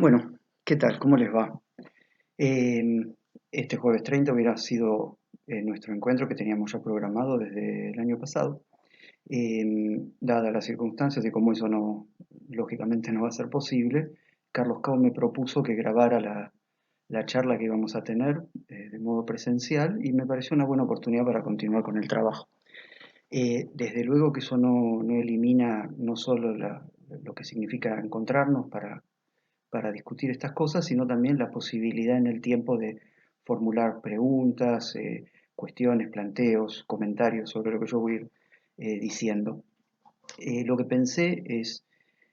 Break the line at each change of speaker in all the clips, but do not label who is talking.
Bueno, ¿qué tal? ¿Cómo les va? Eh, este jueves 30 hubiera sido nuestro encuentro que teníamos ya programado desde el año pasado. Dadas las circunstancias y como eso no, lógicamente no va a ser posible, Carlos Cao me propuso que grabara la charla que íbamos a tener de modo presencial y me pareció una buena oportunidad para continuar con el trabajo. Desde luego que eso no elimina no solo lo que significa encontrarnos para discutir estas cosas, sino también la posibilidad en el tiempo de formular preguntas, cuestiones, planteos, comentarios sobre lo que yo voy a ir diciendo. Lo que pensé es,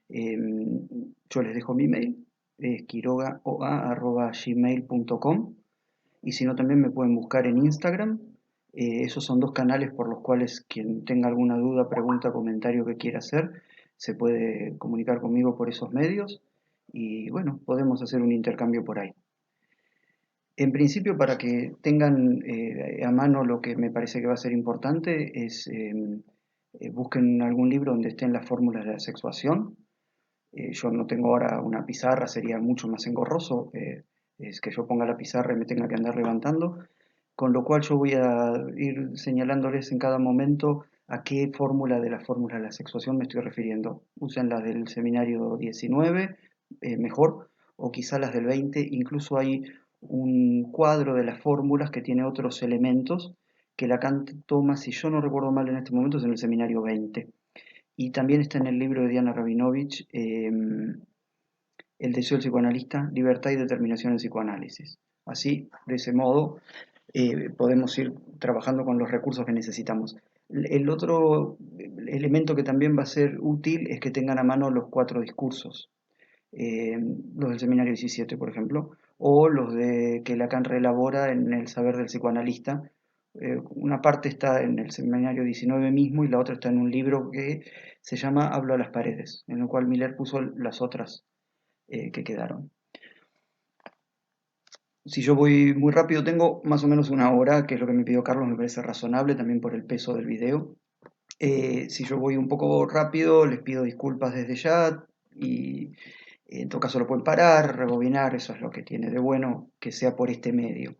yo les dejo mi mail, es quirogaoa@gmail.com, y si no también me pueden buscar en Instagram. Esos son dos canales por los cuales quien tenga alguna duda, pregunta, comentario que quiera hacer, se puede comunicar conmigo por esos medios y bueno, podemos hacer un intercambio por ahí. En principio, para que tengan a mano lo que me parece que va a ser importante, es busquen algún libro donde estén las fórmulas de la sexuación. Yo no tengo ahora una pizarra, sería mucho más engorroso, es que yo ponga la pizarra y me tenga que andar levantando, con lo cual yo voy a ir señalándoles en cada momento a qué fórmula de las fórmulas de la sexuación me estoy refiriendo. Usen las del seminario 19, mejor, o quizá las del 20, incluso hay un cuadro de las fórmulas que tiene otros elementos que Lacan toma, si yo no recuerdo mal en este momento, es en el seminario 20. Y también está en el libro de Diana Rabinovich, El deseo del psicoanalista, libertad y determinación en psicoanálisis. Así, de ese modo, podemos ir trabajando con los recursos que necesitamos. El otro elemento que también va a ser útil es que tengan a mano los cuatro discursos, los del seminario 17, por ejemplo, o los de que Lacan reelabora en el saber del psicoanalista. Una parte está en el seminario 19 mismo y la otra está en un libro que se llama Hablo a las paredes, en el cual Miller puso las otras que quedaron. Si yo voy muy rápido, tengo más o menos una hora, que es lo que me pidió Carlos, me parece razonable también por el peso del video. Si yo voy un poco rápido, les pido disculpas desde ya y en todo caso lo pueden parar, rebobinar, eso es lo que tiene de bueno que sea por este medio.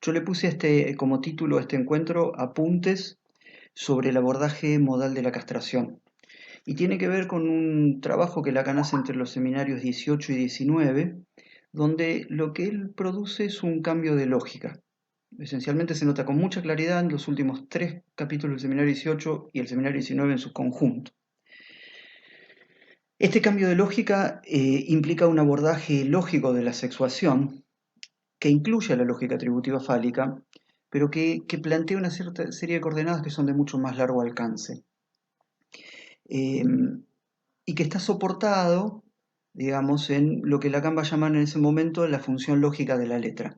Yo le puse como título a este encuentro Apuntes sobre el abordaje modal de la castración. Y tiene que ver con un trabajo que Lacan hace entre los seminarios 18 y 19, donde lo que él produce es un cambio de lógica. Esencialmente se nota con mucha claridad en los últimos tres capítulos del seminario 18 y el seminario 19 en su conjunto. Este cambio de lógica implica un abordaje lógico de la sexuación que incluye la lógica atributiva fálica, pero que plantea una cierta serie de coordenadas que son de mucho más largo alcance. Eh, y que está soportado, digamos, en lo que Lacan va a llamar en ese momento la función lógica de la letra.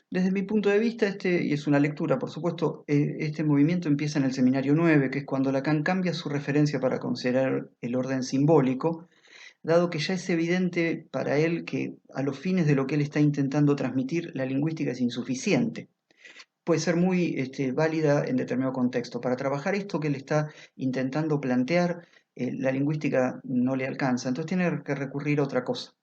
Desde mi punto de vista, y es una lectura, por supuesto, este movimiento empieza en el seminario 9, que es cuando Lacan cambia su referencia para considerar el orden simbólico, dado que ya es evidente para él que a los fines de lo que él está intentando transmitir, la lingüística es insuficiente. Puede ser muy válida en determinado contexto. Para trabajar esto que él está intentando plantear, la lingüística no le alcanza, entonces tiene que recurrir a otra cosa.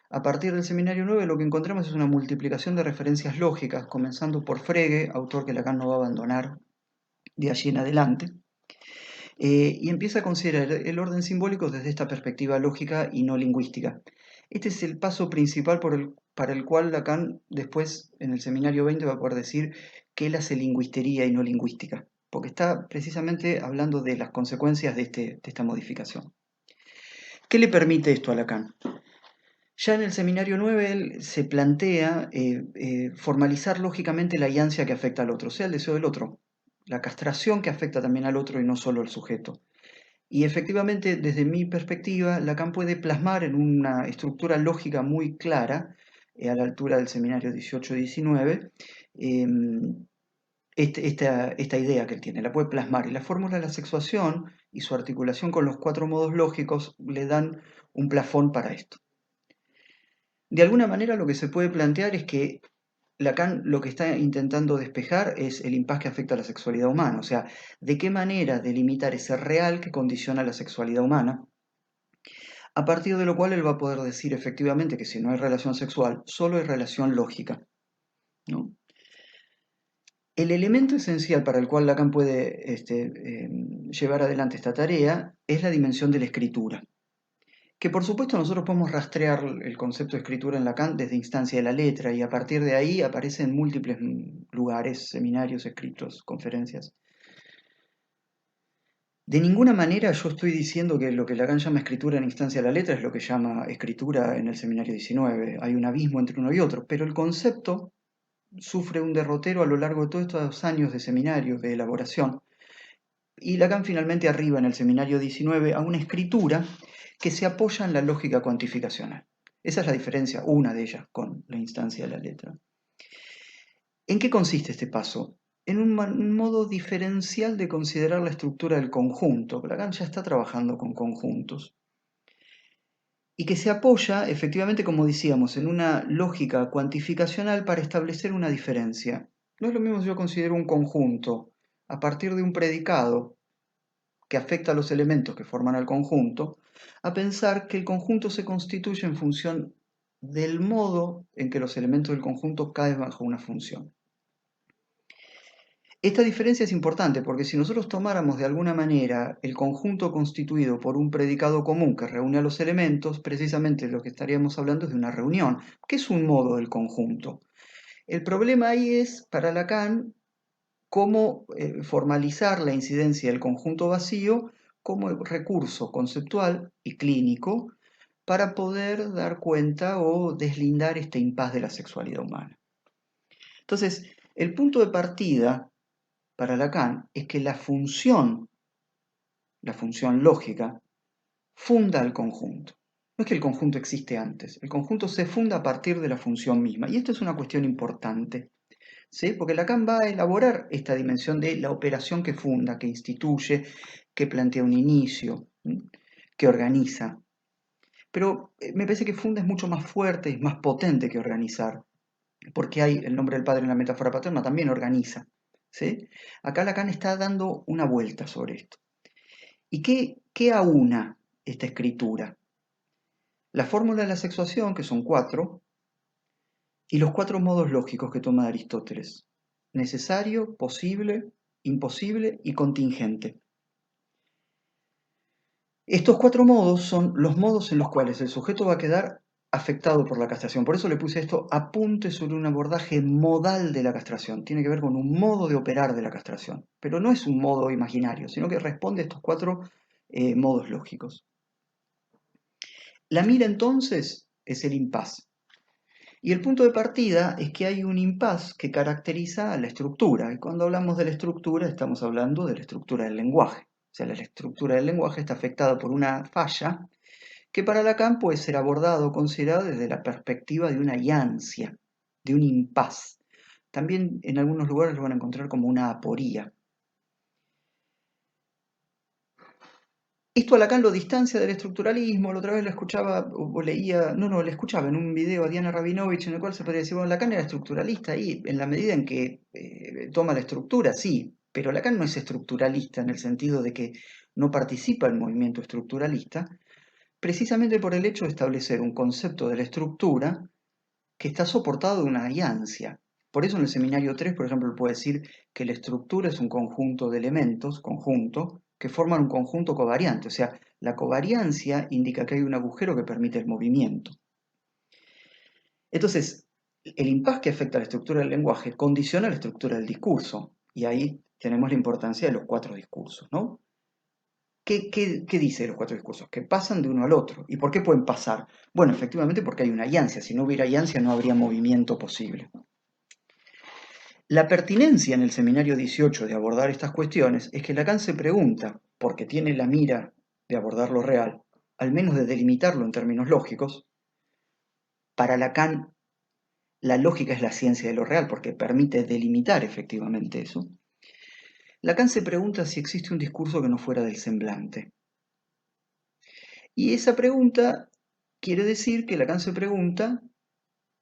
A partir del seminario 9 lo que encontramos es una multiplicación de referencias lógicas, comenzando por Frege, autor que Lacan no va a abandonar de allí en adelante, y empieza a considerar el orden simbólico desde esta perspectiva lógica y no lingüística. Este es el paso principal para el cual Lacan después en el seminario 20 va a poder decir que él hace lingüistería y no lingüística, porque está precisamente hablando de las consecuencias de esta modificación. ¿Qué le permite esto a Lacan? Ya en el seminario 9 él se plantea formalizar lógicamente la iancia que afecta al otro, o sea, el deseo del otro, la castración que afecta también al otro y no solo al sujeto. Y efectivamente, desde mi perspectiva, Lacan puede plasmar en una estructura lógica muy clara, a la altura del seminario 18-19, eh, esta idea que él tiene, la puede plasmar. Y la fórmula de la sexuación y su articulación con los cuatro modos lógicos le dan un plafón para esto. De alguna manera lo que se puede plantear es que Lacan lo que está intentando despejar es el impas que afecta a la sexualidad humana, o sea, de qué manera delimitar ese real que condiciona la sexualidad humana, a partir de lo cual él va a poder decir efectivamente que si no hay relación sexual, solo hay relación lógica, ¿no? El elemento esencial para el cual Lacan puede llevar adelante esta tarea es la dimensión de la escritura, que por supuesto nosotros podemos rastrear el concepto de escritura en Lacan desde instancia de la letra y a partir de ahí aparece en múltiples lugares, seminarios, escritos, conferencias. De ninguna manera yo estoy diciendo que lo que Lacan llama escritura en instancia de la letra es lo que llama escritura en el seminario 19. Hay un abismo entre uno y otro, pero el concepto sufre un derrotero a lo largo de todos estos años de seminario, de elaboración, y Lacan finalmente arriba en el seminario 19 a una escritura que se apoya en la lógica cuantificacional. Esa es la diferencia, una de ellas, con la instancia de la letra. ¿En qué consiste este paso? En un modo diferencial de considerar la estructura del conjunto. Lacan ya está trabajando con conjuntos. Y que se apoya, efectivamente, como decíamos, en una lógica cuantificacional para establecer una diferencia. No es lo mismo si yo considero un conjunto a partir de un predicado que afecta a los elementos que forman al conjunto, a pensar que el conjunto se constituye en función del modo en que los elementos del conjunto caen bajo una función. Esta diferencia es importante porque si nosotros tomáramos de alguna manera el conjunto constituido por un predicado común que reúne a los elementos, precisamente lo que estaríamos hablando es de una reunión, que es un modo del conjunto. El problema ahí es, para Lacan, cómo formalizar la incidencia del conjunto vacío como recurso conceptual y clínico para poder dar cuenta o deslindar este impas de la sexualidad humana. Entonces, el punto de partida para Lacan es que la función lógica, funda al conjunto. No es que el conjunto existe antes, el conjunto se funda a partir de la función misma. Y esto es una cuestión importante, ¿sí? Porque Lacan va a elaborar esta dimensión de la operación que funda, que instituye, que plantea un inicio, que organiza. Pero me parece que funda es mucho más fuerte, es más potente que organizar, porque hay el nombre del padre en la metáfora paterna, también organiza. ¿Sí? Acá Lacan está dando una vuelta sobre esto. ¿Y qué aúna esta escritura? La fórmula de la sexuación, que son 4, y los 4 modos lógicos que toma Aristóteles. Necesario, posible, imposible y contingente. Estos 4 modos son los modos en los cuales el sujeto va a quedar afectado por la castración. Por eso le puse esto, apunte sobre un abordaje modal de la castración. Tiene que ver con un modo de operar de la castración. Pero no es un modo imaginario, sino que responde a estos 4 modos lógicos. La mira entonces es el impas. Y el punto de partida es que hay un impas que caracteriza a la estructura. Y cuando hablamos de la estructura, estamos hablando de la estructura del lenguaje. O sea, la estructura del lenguaje está afectada por una falla que para Lacan puede ser abordado o considerado desde la perspectiva de una iancia, de un impas. También en algunos lugares lo van a encontrar como una aporía. Esto a Lacan lo distancia del estructuralismo. La otra vez la escuchaba o leía, no, la escuchaba en un video a Diana Rabinovich en el cual se podría decir, bueno, Lacan era estructuralista ahí, en la medida en que toma la estructura, sí, pero Lacan no es estructuralista en el sentido de que no participa en el movimiento estructuralista, precisamente por el hecho de establecer un concepto de la estructura que está soportado de una alianza. Por eso en el seminario 3, por ejemplo, él puede decir que la estructura es un conjunto de elementos, conjunto, que forman un conjunto covariante. O sea, la covariancia indica que hay un agujero que permite el movimiento. Entonces, el impas que afecta a la estructura del lenguaje condiciona la estructura del discurso. Y ahí tenemos la importancia de los 4 discursos, ¿no? ¿Qué dice los 4 discursos? Que pasan de uno al otro. ¿Y por qué pueden pasar? Bueno, efectivamente porque hay una alianza. Si no hubiera alianza no habría movimiento posible. La pertinencia en el seminario 18 de abordar estas cuestiones es que Lacan se pregunta, porque tiene la mira de abordar lo real, al menos de delimitarlo en términos lógicos, para Lacan la lógica es la ciencia de lo real porque permite delimitar efectivamente eso. Lacan se pregunta si existe un discurso que no fuera del semblante. Y esa pregunta quiere decir que Lacan se pregunta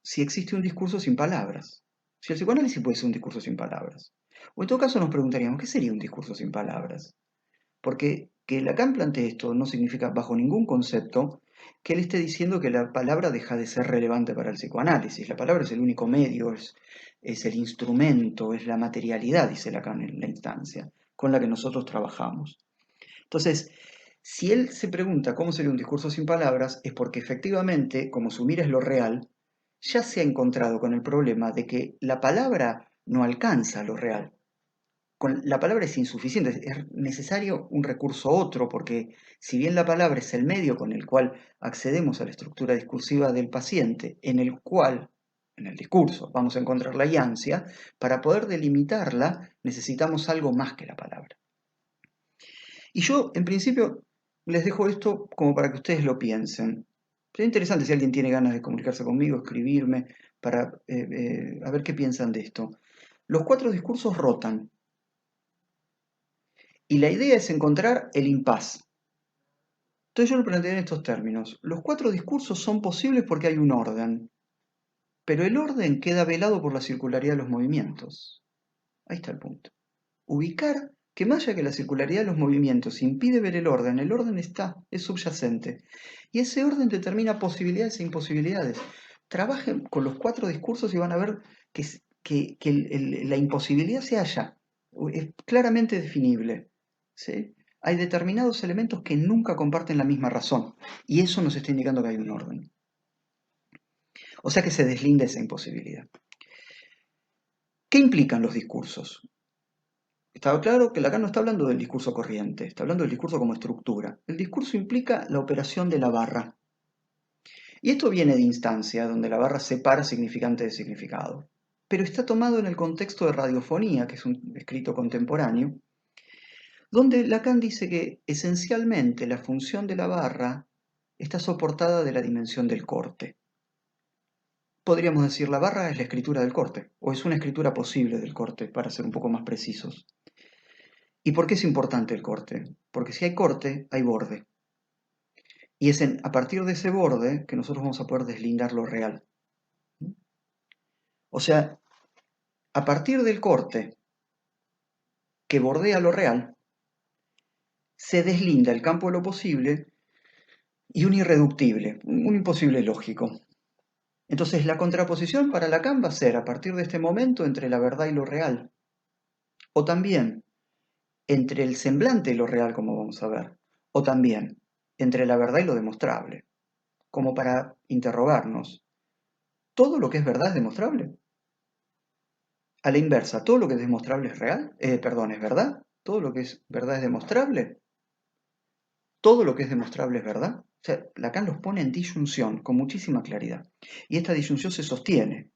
si existe un discurso sin palabras. Si el psicoanálisis puede ser un discurso sin palabras. O en todo caso nos preguntaríamos, ¿qué sería un discurso sin palabras? Porque que Lacan plantee esto no significa bajo ningún concepto que él esté diciendo que la palabra deja de ser relevante para el psicoanálisis. La palabra es el único medio, es el instrumento, es la materialidad, dice Lacan en la instancia, con la que nosotros trabajamos. Entonces, si él se pregunta cómo sería un discurso sin palabras, es porque efectivamente, como su mira es lo real, ya se ha encontrado con el problema de que la palabra no alcanza lo real. La palabra es insuficiente, es necesario un recurso otro, porque si bien la palabra es el medio con el cual accedemos a la estructura discursiva del paciente, en el cual, en el discurso, vamos a encontrar la ansia, para poder delimitarla necesitamos algo más que la palabra. Y yo, en principio, les dejo esto como para que ustedes lo piensen. Sería interesante si alguien tiene ganas de comunicarse conmigo, escribirme, para a ver qué piensan de esto. Los 4 discursos rotan. Y la idea es encontrar el impas. Entonces yo lo planteé en estos términos. Los 4 discursos son posibles porque hay un orden, pero el orden queda velado por la circularidad de los movimientos. Ahí está el punto. Ubicar que más allá que la circularidad de los movimientos impide ver el orden está, es subyacente. Y ese orden determina posibilidades e imposibilidades. Trabajen con los 4 discursos y van a ver que la imposibilidad se halla. Es claramente definible. ¿Sí? Hay determinados elementos que nunca comparten la misma razón. Y eso nos está indicando que hay un orden. O sea que se deslinda esa imposibilidad. ¿Qué implican los discursos? Está claro que Lacan no está hablando del discurso corriente, está hablando del discurso como estructura. El discurso implica la operación de la barra. Y esto viene de instancia, donde la barra separa significante de significado. Pero está tomado en el contexto de radiofonía, que es un escrito contemporáneo, donde Lacan dice que esencialmente la función de la barra está soportada de la dimensión del corte. Podríamos decir la barra es la escritura del corte, o es una escritura posible del corte, para ser un poco más precisos. ¿Y por qué es importante el corte? Porque si hay corte, hay borde. Y es a partir de ese borde que nosotros vamos a poder deslindar lo real. O sea, a partir del corte que bordea lo real, se deslinda el campo de lo posible y un irreductible, un imposible lógico. Entonces la contraposición para Lacan va a ser a partir de este momento entre la verdad y lo real. O también entre el semblante y lo real, como vamos a ver. O también entre la verdad y lo demostrable. Como para interrogarnos, ¿todo lo que es verdad es demostrable? A la inversa, ¿todo lo que es demostrable es real? Perdón, ¿es verdad? ¿Todo lo que es verdad es demostrable? ¿Todo lo que es demostrable es verdad? O sea, Lacan los pone en disyunción con muchísima claridad. Y esta disyunción se sostiene.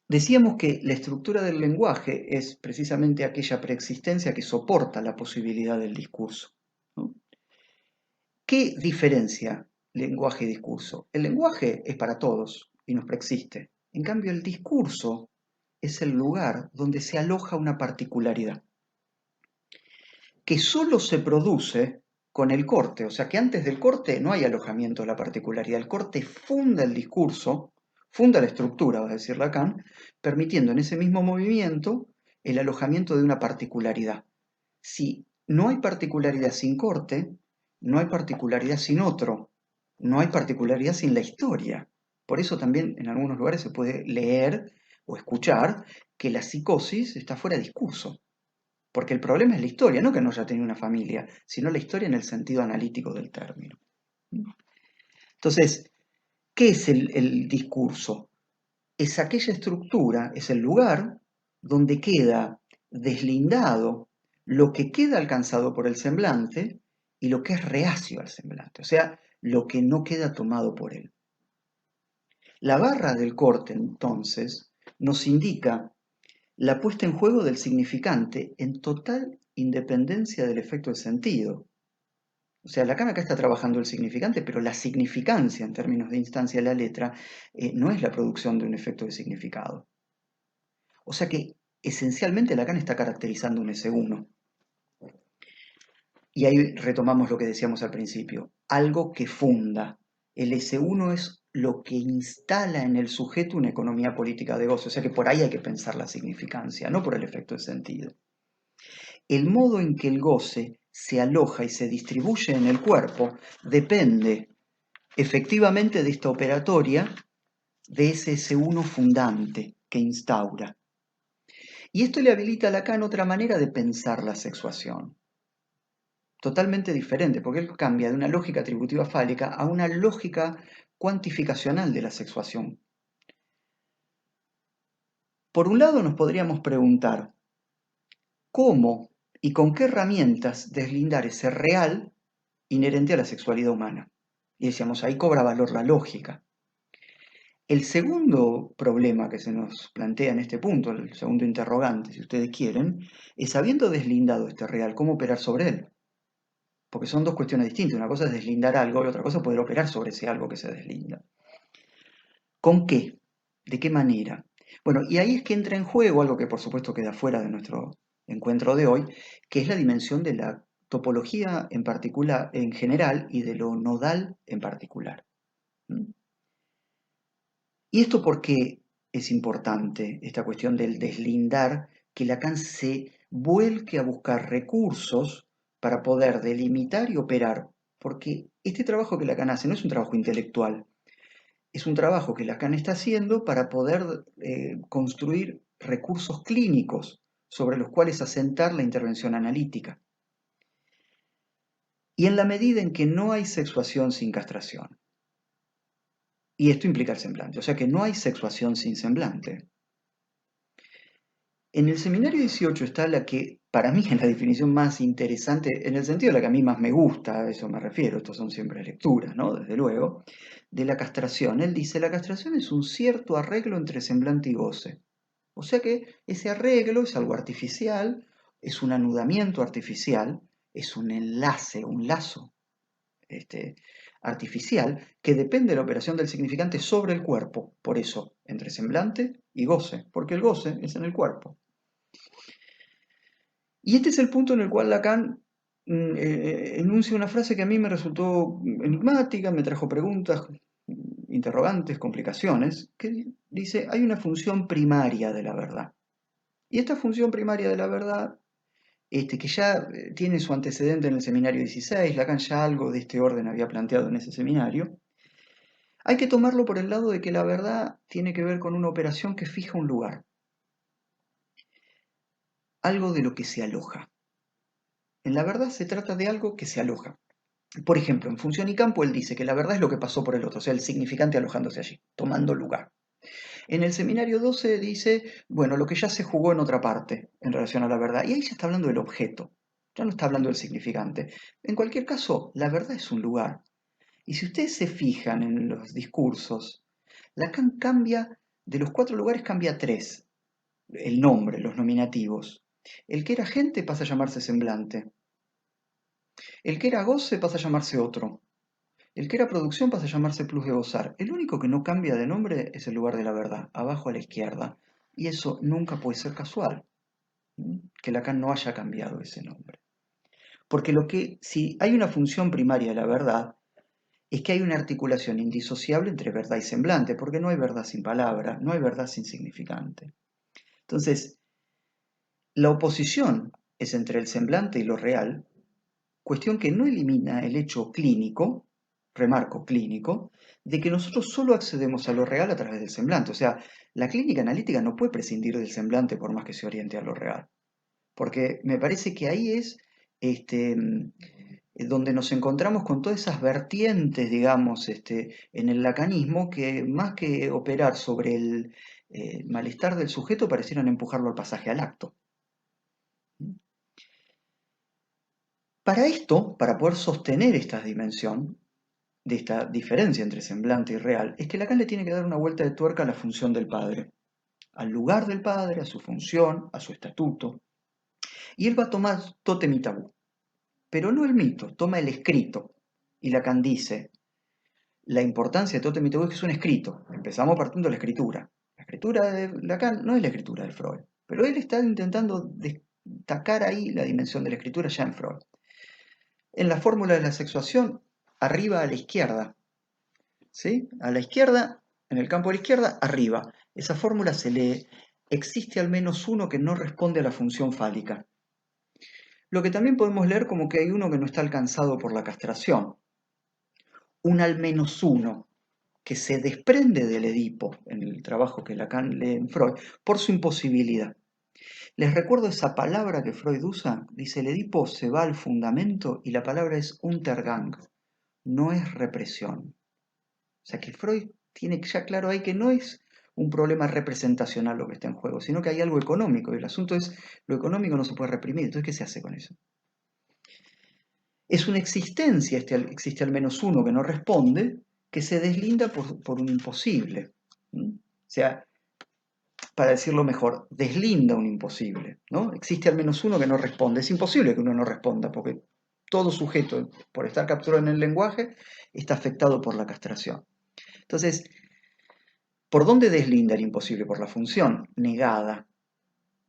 Decíamos que la estructura del lenguaje es precisamente aquella preexistencia que soporta la posibilidad del discurso, ¿no? ¿Qué diferencia lenguaje y discurso? El lenguaje es para todos y nos preexiste. En cambio, el discurso es el lugar donde se aloja una particularidad, que solo se produce con el corte, o sea que antes del corte no hay alojamiento de la particularidad, el corte funda el discurso, funda la estructura, va a decir Lacan, permitiendo en ese mismo movimiento el alojamiento de una particularidad. Si no hay particularidad sin corte, no hay particularidad sin otro, no hay particularidad sin la historia. Por eso también en algunos lugares se puede leer o escuchar que la psicosis está fuera de discurso. Porque el problema es la historia, no que no haya tenido una familia, sino la historia en el sentido analítico del término. Entonces, ¿qué es el discurso? Es aquella estructura, es el lugar donde queda deslindado lo que queda alcanzado por el semblante y lo que es reacio al semblante, o sea, lo que no queda tomado por él. La barra del corte, entonces, nos indica la puesta en juego del significante en total independencia del efecto de sentido. O sea, Lacan acá está trabajando el significante, pero la significancia en términos de instancia de la letra no es la producción de un efecto de significado. O sea que esencialmente Lacan está caracterizando un S1. Y ahí retomamos lo que decíamos al principio, algo que funda. El S1 es lo que instala en el sujeto una economía política de goce, o sea que por ahí hay que pensar la significancia, no por el efecto de sentido. El modo en que el goce se aloja y se distribuye en el cuerpo depende efectivamente de esta operatoria de ese S1 fundante que instaura. Y esto le habilita a Lacan otra manera de pensar la sexuación, totalmente diferente, porque él cambia de una lógica atributiva fálica a una lógica cuantificacional de la sexuación. Por un lado nos podríamos preguntar, ¿cómo y con qué herramientas deslindar ese real inherente a la sexualidad humana? Y decíamos, ahí cobra valor la lógica. El segundo problema que se nos plantea en este punto, el segundo interrogante, si ustedes quieren, es habiendo deslindado este real, ¿cómo operar sobre él? Porque son dos cuestiones distintas. Una cosa es deslindar algo y otra cosa es poder operar sobre ese algo que se deslinda. ¿Con qué? ¿De qué manera? Bueno, y ahí es que entra en juego algo que por supuesto queda fuera de nuestro encuentro de hoy, que es la dimensión de la topología en particular, en general, y de lo nodal en particular. ¿Mm? ¿Y esto por qué es importante, esta cuestión del deslindar, que Lacan se vuelque a buscar recursos para poder delimitar y operar? Porque este trabajo que Lacan hace no es un trabajo intelectual, es un trabajo que Lacan está haciendo para poder construir recursos clínicos sobre los cuales asentar la intervención analítica. Y en la medida en que no hay sexuación sin castración, y esto implica el semblante, o sea que no hay sexuación sin semblante. En el seminario 18 está la que para mí es la definición más interesante, en el sentido de la que a mí más me gusta, a eso me refiero, estos son siempre lecturas, ¿no? Desde luego, de la castración. Él dice, la castración es un cierto arreglo entre semblante y goce. O sea que ese arreglo es algo artificial, es un anudamiento artificial, es un enlace, un lazo artificial que depende de la operación del significante sobre el cuerpo. Por eso, entre semblante y goce, porque el goce es en el cuerpo. Y este es el punto en el cual Lacan enuncia una frase que a mí me resultó enigmática, me trajo preguntas, interrogantes, complicaciones, que dice, hay una función primaria de la verdad. Y esta función primaria de la verdad, que ya tiene su antecedente en el seminario 16, Lacan ya algo de este orden había planteado en ese seminario, hay que tomarlo por el lado de que la verdad tiene que ver con una operación que fija un lugar, algo de lo que se aloja. En la verdad se trata de algo que se aloja. Por ejemplo, en función y campo él dice que la verdad es lo que pasó por el otro, o sea, el significante alojándose allí, tomando lugar. En el seminario 12 dice, bueno, lo que ya se jugó en otra parte en relación a la verdad, y ahí ya está hablando del objeto, ya no está hablando del significante. En cualquier caso, la verdad es un lugar. Y si ustedes se fijan en los discursos, Lacan cambia, de los 4 lugares cambia 3, el nombre, los nominativos. El que era gente pasa a llamarse semblante. El que era goce pasa a llamarse otro. El que era producción pasa a llamarse plus de gozar. El único que no cambia de nombre es el lugar de la verdad, abajo a la izquierda. Y eso nunca puede ser casual, que Lacan no haya cambiado ese nombre. Porque si hay una función primaria de la verdad, es que hay una articulación indisociable entre verdad y semblante, porque no hay verdad sin palabra, no hay verdad sin significante. Entonces, la oposición es entre el semblante y lo real, cuestión que no elimina el hecho clínico, remarco clínico, de que nosotros solo accedemos a lo real a través del semblante. O sea, la clínica analítica no puede prescindir del semblante por más que se oriente a lo real. Porque me parece que ahí es donde nos encontramos con todas esas vertientes, digamos, en el lacanismo, que más que operar sobre el malestar del sujeto, parecieran empujarlo al pasaje al acto. Para esto, para poder sostener esta dimensión, de esta diferencia entre semblante y real, es que Lacan le tiene que dar una vuelta de tuerca a la función del padre, al lugar del padre, a su función, a su estatuto. Y él va a tomar tótem y tabú, pero no el mito, toma el escrito. Y Lacan dice, la importancia de tótem y tabú es que es un escrito. Empezamos partiendo de la escritura. La escritura de Lacan no es la escritura de Freud, pero él está intentando destacar ahí la dimensión de la escritura ya en Freud. En la fórmula de la sexuación, arriba a la izquierda, ¿sí? A la izquierda, en el campo de la izquierda, arriba. Esa fórmula se lee, existe al menos uno que no responde a la función fálica. Lo que también podemos leer como que hay uno que no está alcanzado por la castración, un al menos uno que se desprende del Edipo, en el trabajo que Lacan lee en Freud, por su imposibilidad. Les recuerdo esa palabra que Freud usa, dice el Edipo se va al fundamento y la palabra es Untergang, no es represión. O sea que Freud tiene ya claro ahí que no es un problema representacional lo que está en juego, sino que hay algo económico y el asunto es lo económico no se puede reprimir, entonces ¿qué se hace con eso? Es una existencia, existe al menos uno que no responde, que se deslinda por un imposible. O sea, para decirlo mejor, deslinda un imposible, ¿no? Existe al menos uno que no responde. Es imposible que uno no responda, porque todo sujeto, por estar capturado en el lenguaje, está afectado por la castración. Entonces, ¿por dónde deslinda el imposible? Por la función negada.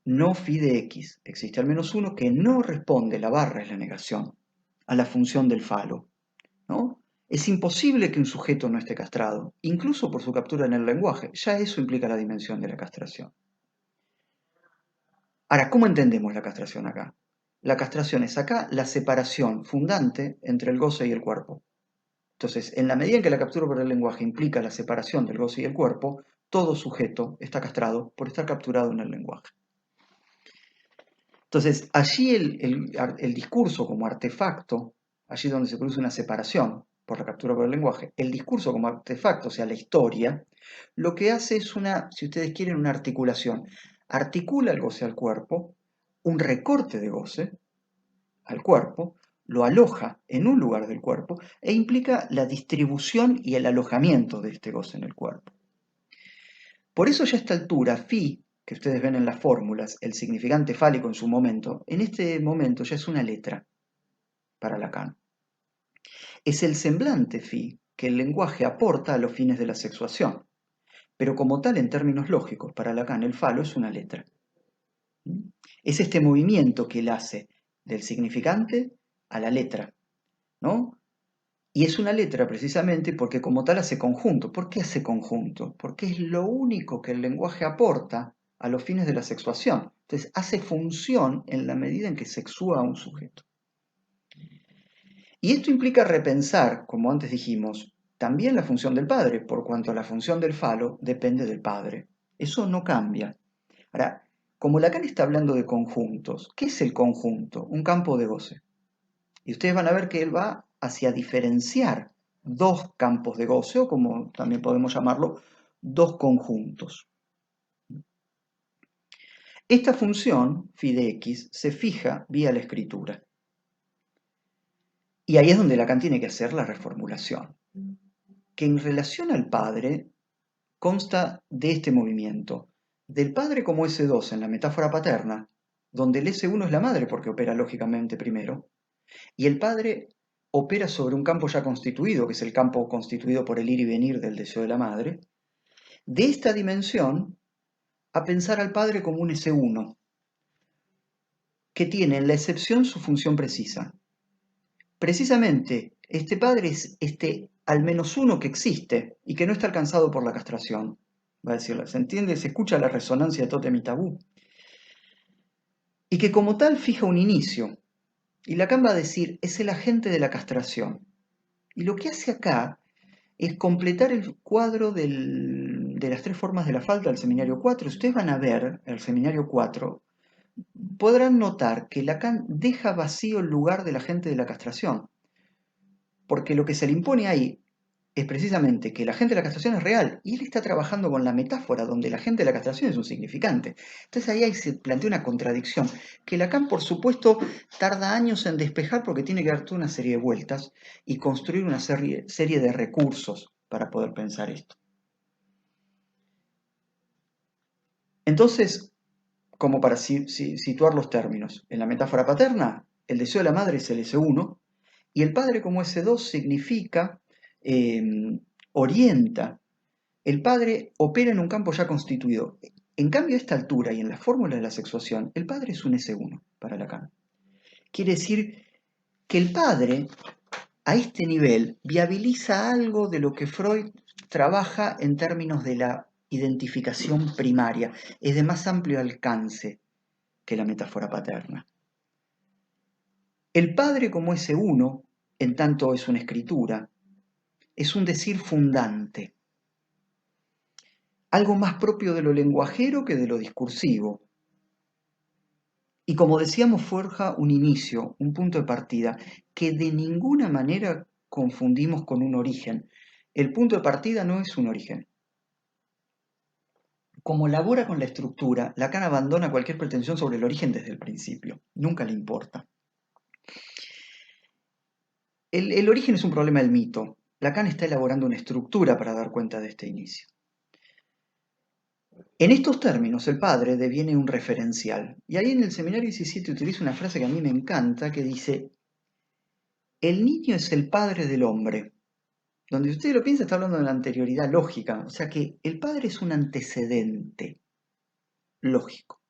No phi de x. Existe al menos uno que no responde, la barra es la negación, a la función del falo, ¿no? Es imposible que un sujeto no esté castrado, incluso por su captura en el lenguaje. Ya eso implica la dimensión de la castración. Ahora, ¿cómo entendemos la castración acá? La castración es acá la separación fundante entre el goce y el cuerpo. Entonces, en la medida en que la captura por el lenguaje implica la separación del goce y el cuerpo, todo sujeto está castrado por estar capturado en el lenguaje. Entonces, allí el discurso como artefacto, allí donde se produce una separación por la captura por el lenguaje, el discurso como artefacto, o sea, la historia, lo que hace es una, si ustedes quieren, una articulación. Articula el goce al cuerpo, un recorte de goce al cuerpo, lo aloja en un lugar del cuerpo e implica la distribución y el alojamiento de este goce en el cuerpo. Por eso ya a esta altura, phi, que ustedes ven en las fórmulas, el significante fálico en su momento, en este momento ya es una letra para Lacan. Es el semblante phi que el lenguaje aporta a los fines de la sexuación, pero como tal en términos lógicos, para Lacan el falo es una letra. Es este movimiento que él hace del significante a la letra, ¿no? Y es una letra precisamente porque como tal hace conjunto. ¿Por qué hace conjunto? Porque es lo único que el lenguaje aporta a los fines de la sexuación. Entonces hace función en la medida en que sexúa a un sujeto. Y esto implica repensar, como antes dijimos, también la función del padre, por cuanto la función del falo depende del padre. Eso no cambia. Ahora, como Lacan está hablando de conjuntos, ¿qué es el conjunto? Un campo de goce. Y ustedes van a ver que él va hacia diferenciar dos campos de goce, o como también podemos llamarlo, dos conjuntos. Esta función, phi de x, se fija vía la escritura. Y ahí es donde Lacan tiene que hacer la reformulación, que en relación al padre consta de este movimiento, del padre como S2 en la metáfora paterna, donde el S1 es la madre porque opera lógicamente primero, y el padre opera sobre un campo ya constituido, que es el campo constituido por el ir y venir del deseo de la madre, de esta dimensión a pensar al padre como un S1, que tiene en la excepción su función precisa. Precisamente, este padre es este al menos uno que existe y que no está alcanzado por la castración. Va a decirle, ¿se entiende? Se escucha la resonancia de Tótem y Tabú. Y que como tal fija un inicio. Y Lacan va a decir, es el agente de la castración. Y lo que hace acá es completar el cuadro de las tres formas de la falta del seminario 4. Ustedes van a ver el seminario 4, podrán notar que Lacan deja vacío el lugar del agente de la castración, porque lo que se le impone ahí es precisamente que el agente de la castración es real, y él está trabajando con la metáfora donde el agente de la castración es un significante. Entonces ahí se plantea una contradicción, que Lacan por supuesto tarda años en despejar porque tiene que dar toda una serie de vueltas y construir una serie de recursos para poder pensar esto. Entonces, como para situar los términos, en la metáfora paterna, el deseo de la madre es el S1, y el padre como S2 significa, eh, orienta. El padre opera en un campo ya constituido. En cambio, a esta altura y en la fórmula de la sexuación, el padre es un S1 para Lacan. Quiere decir que el padre, a este nivel, viabiliza algo de lo que Freud trabaja en términos de la identificación primaria. Es de más amplio alcance que la metáfora paterna. El padre como ese uno, en tanto es una escritura, es un decir fundante, algo más propio de lo lenguajero que de lo discursivo. Y como decíamos, forja un inicio, un punto de partida, que de ninguna manera confundimos con un origen. El punto de partida no es un origen. Como labora con la estructura, Lacan abandona cualquier pretensión sobre el origen desde el principio. Nunca le importa. El origen es un problema del mito. Lacan está elaborando una estructura para dar cuenta de este inicio. En estos términos, el padre deviene un referencial. Y ahí en el seminario 17 utiliza una frase que a mí me encanta, que dice, el niño es el padre del hombre. Donde usted lo piensa, está hablando de la anterioridad lógica. O sea que el padre es un antecedente lógico.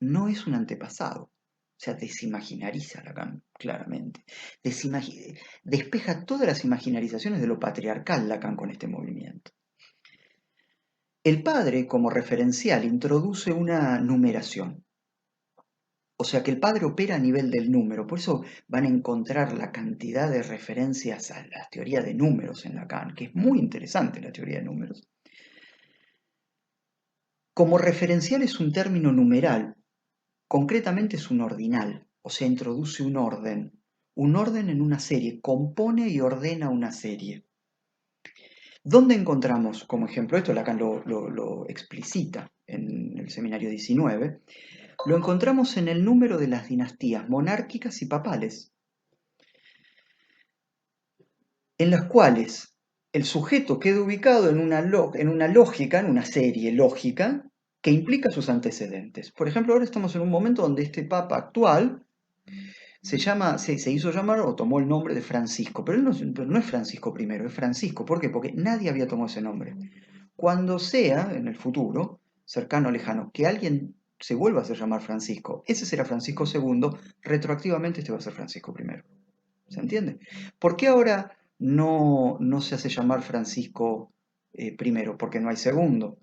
No es un antepasado. O sea, desimaginariza Lacan, claramente. Despeja todas las imaginarizaciones de lo patriarcal Lacan con este movimiento. El padre, como referencial, introduce una numeración. O sea que el padre opera a nivel del número. Por eso van a encontrar la cantidad de referencias a la teoría de números en Lacan, que es muy interesante la teoría de números. Como referencial es un término numeral, concretamente es un ordinal, o sea, introduce un orden en una serie, compone y ordena una serie. ¿Dónde encontramos, como ejemplo, esto Lacan lo explicita en el seminario 19, lo encontramos en el número de las dinastías monárquicas y papales, en las cuales el sujeto queda ubicado en una lógica, en una serie lógica, que implica sus antecedentes. Por ejemplo, ahora estamos en un momento donde este papa actual se hizo llamar o tomó el nombre de Francisco, pero él no es Francisco I, es Francisco. ¿Por qué? Porque nadie había tomado ese nombre. Cuando sea, en el futuro, cercano o lejano, que alguien se vuelva a hacer llamar Francisco, ese será Francisco II, retroactivamente este va a ser Francisco I. ¿Se entiende? ¿Por qué ahora no se hace llamar Francisco I? Porque no hay segundo.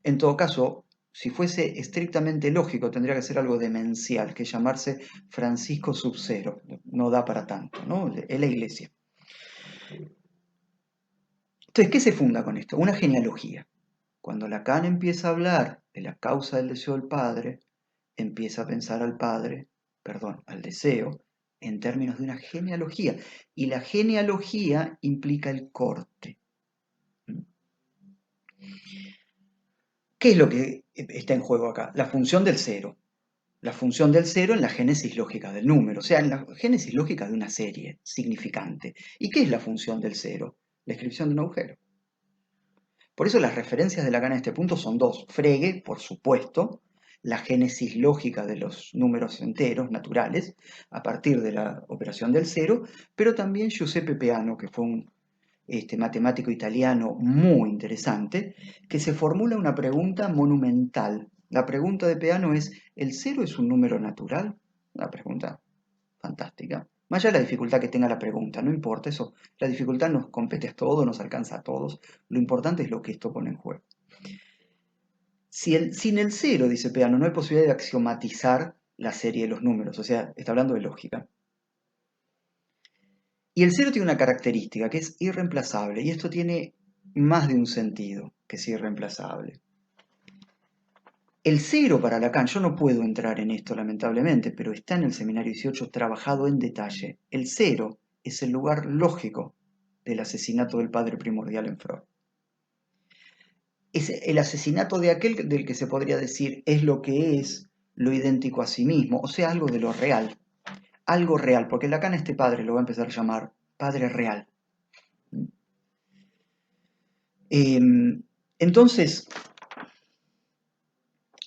En todo caso, si fuese estrictamente lógico, tendría que ser algo demencial, que llamarse Francisco Sub-Zero. No da para tanto, ¿no? Es la iglesia. Entonces, ¿qué se funda con esto? Una genealogía. Cuando Lacan empieza a hablar de la causa del deseo del padre, empieza a pensar al deseo, en términos de una genealogía. Y la genealogía implica el corte. ¿Qué es lo que está en juego acá? La función del cero. La función del cero en la génesis lógica del número, o sea, en la génesis lógica de una serie significante. ¿Y qué es la función del cero? La descripción de un agujero. Por eso las referencias de Lacan en este punto son dos. Frege, por supuesto, la génesis lógica de los números enteros naturales a partir de la operación del cero, pero también Giuseppe Peano, que fue un matemático italiano muy interesante, que se formula una pregunta monumental. La pregunta de Peano es, ¿el cero es un número natural? Una pregunta fantástica. Más allá de la dificultad que tenga la pregunta, no importa eso, la dificultad nos compete a todos, nos alcanza a todos, lo importante es lo que esto pone en juego. Sin el cero, dice Peano, no hay posibilidad de axiomatizar la serie de los números, o sea, está hablando de lógica. Y el cero tiene una característica que es irreemplazable, y esto tiene más de un sentido que es irreemplazable. El cero para Lacan, yo no puedo entrar en esto lamentablemente, pero está en el seminario 18 trabajado en detalle. El cero es el lugar lógico del asesinato del padre primordial en Freud. Es el asesinato de aquel del que se podría decir es lo que es lo idéntico a sí mismo, o sea, algo de lo real. Algo real, porque Lacan a este padre lo va a empezar a llamar padre real. Entonces,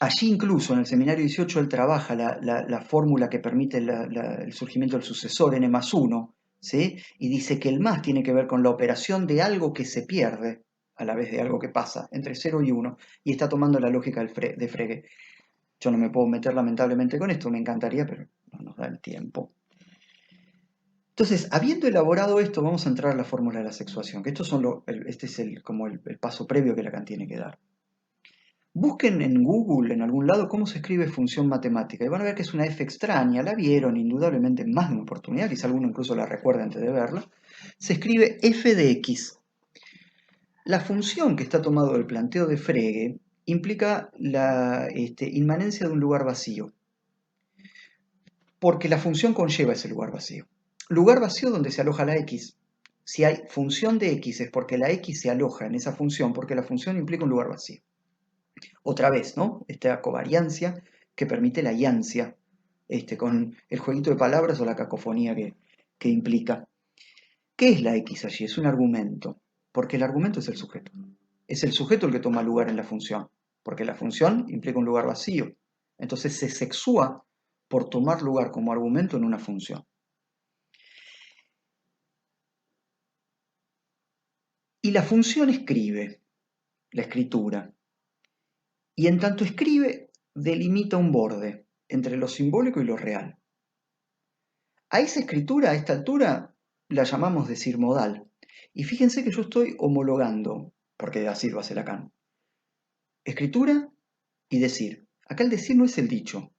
allí incluso en el seminario 18 él trabaja la fórmula que permite el surgimiento del sucesor n más 1, ¿sí? Y dice que el más tiene que ver con la operación de algo que se pierde a la vez de algo que pasa entre 0 y 1, y está tomando la lógica de Frege. Yo no me puedo meter lamentablemente con esto, me encantaría, pero no nos da el tiempo. Entonces, habiendo elaborado esto, vamos a entrar a la fórmula de la sexuación, que este es como el paso previo que Lacan tiene que dar. Busquen en Google, en algún lado, cómo se escribe función matemática y van a ver que es una F extraña, la vieron indudablemente en más de una oportunidad, quizá alguno incluso la recuerde antes de verla. Se escribe f de x. La función que está tomado del planteo de Frege implica la inmanencia de un lugar vacío, porque la función conlleva ese lugar vacío. Lugar vacío donde se aloja la x. Si hay función de x es porque la x se aloja en esa función, porque la función implica un lugar vacío. Otra vez, ¿no? Esta covariancia que permite la iancia, con el jueguito de palabras o la cacofonía que implica. ¿Qué es la x allí? Es un argumento, porque el argumento es el sujeto. Es el sujeto el que toma lugar en la función, porque la función implica un lugar vacío. Entonces se sexúa por tomar lugar como argumento en una función. Y la función escribe, la escritura, y en tanto escribe, delimita un borde entre lo simbólico y lo real. A esa escritura, a esta altura, la llamamos decir modal. Y fíjense que yo estoy homologando, porque así lo hace Lacan. Escritura y decir. Acá el decir no es el dicho.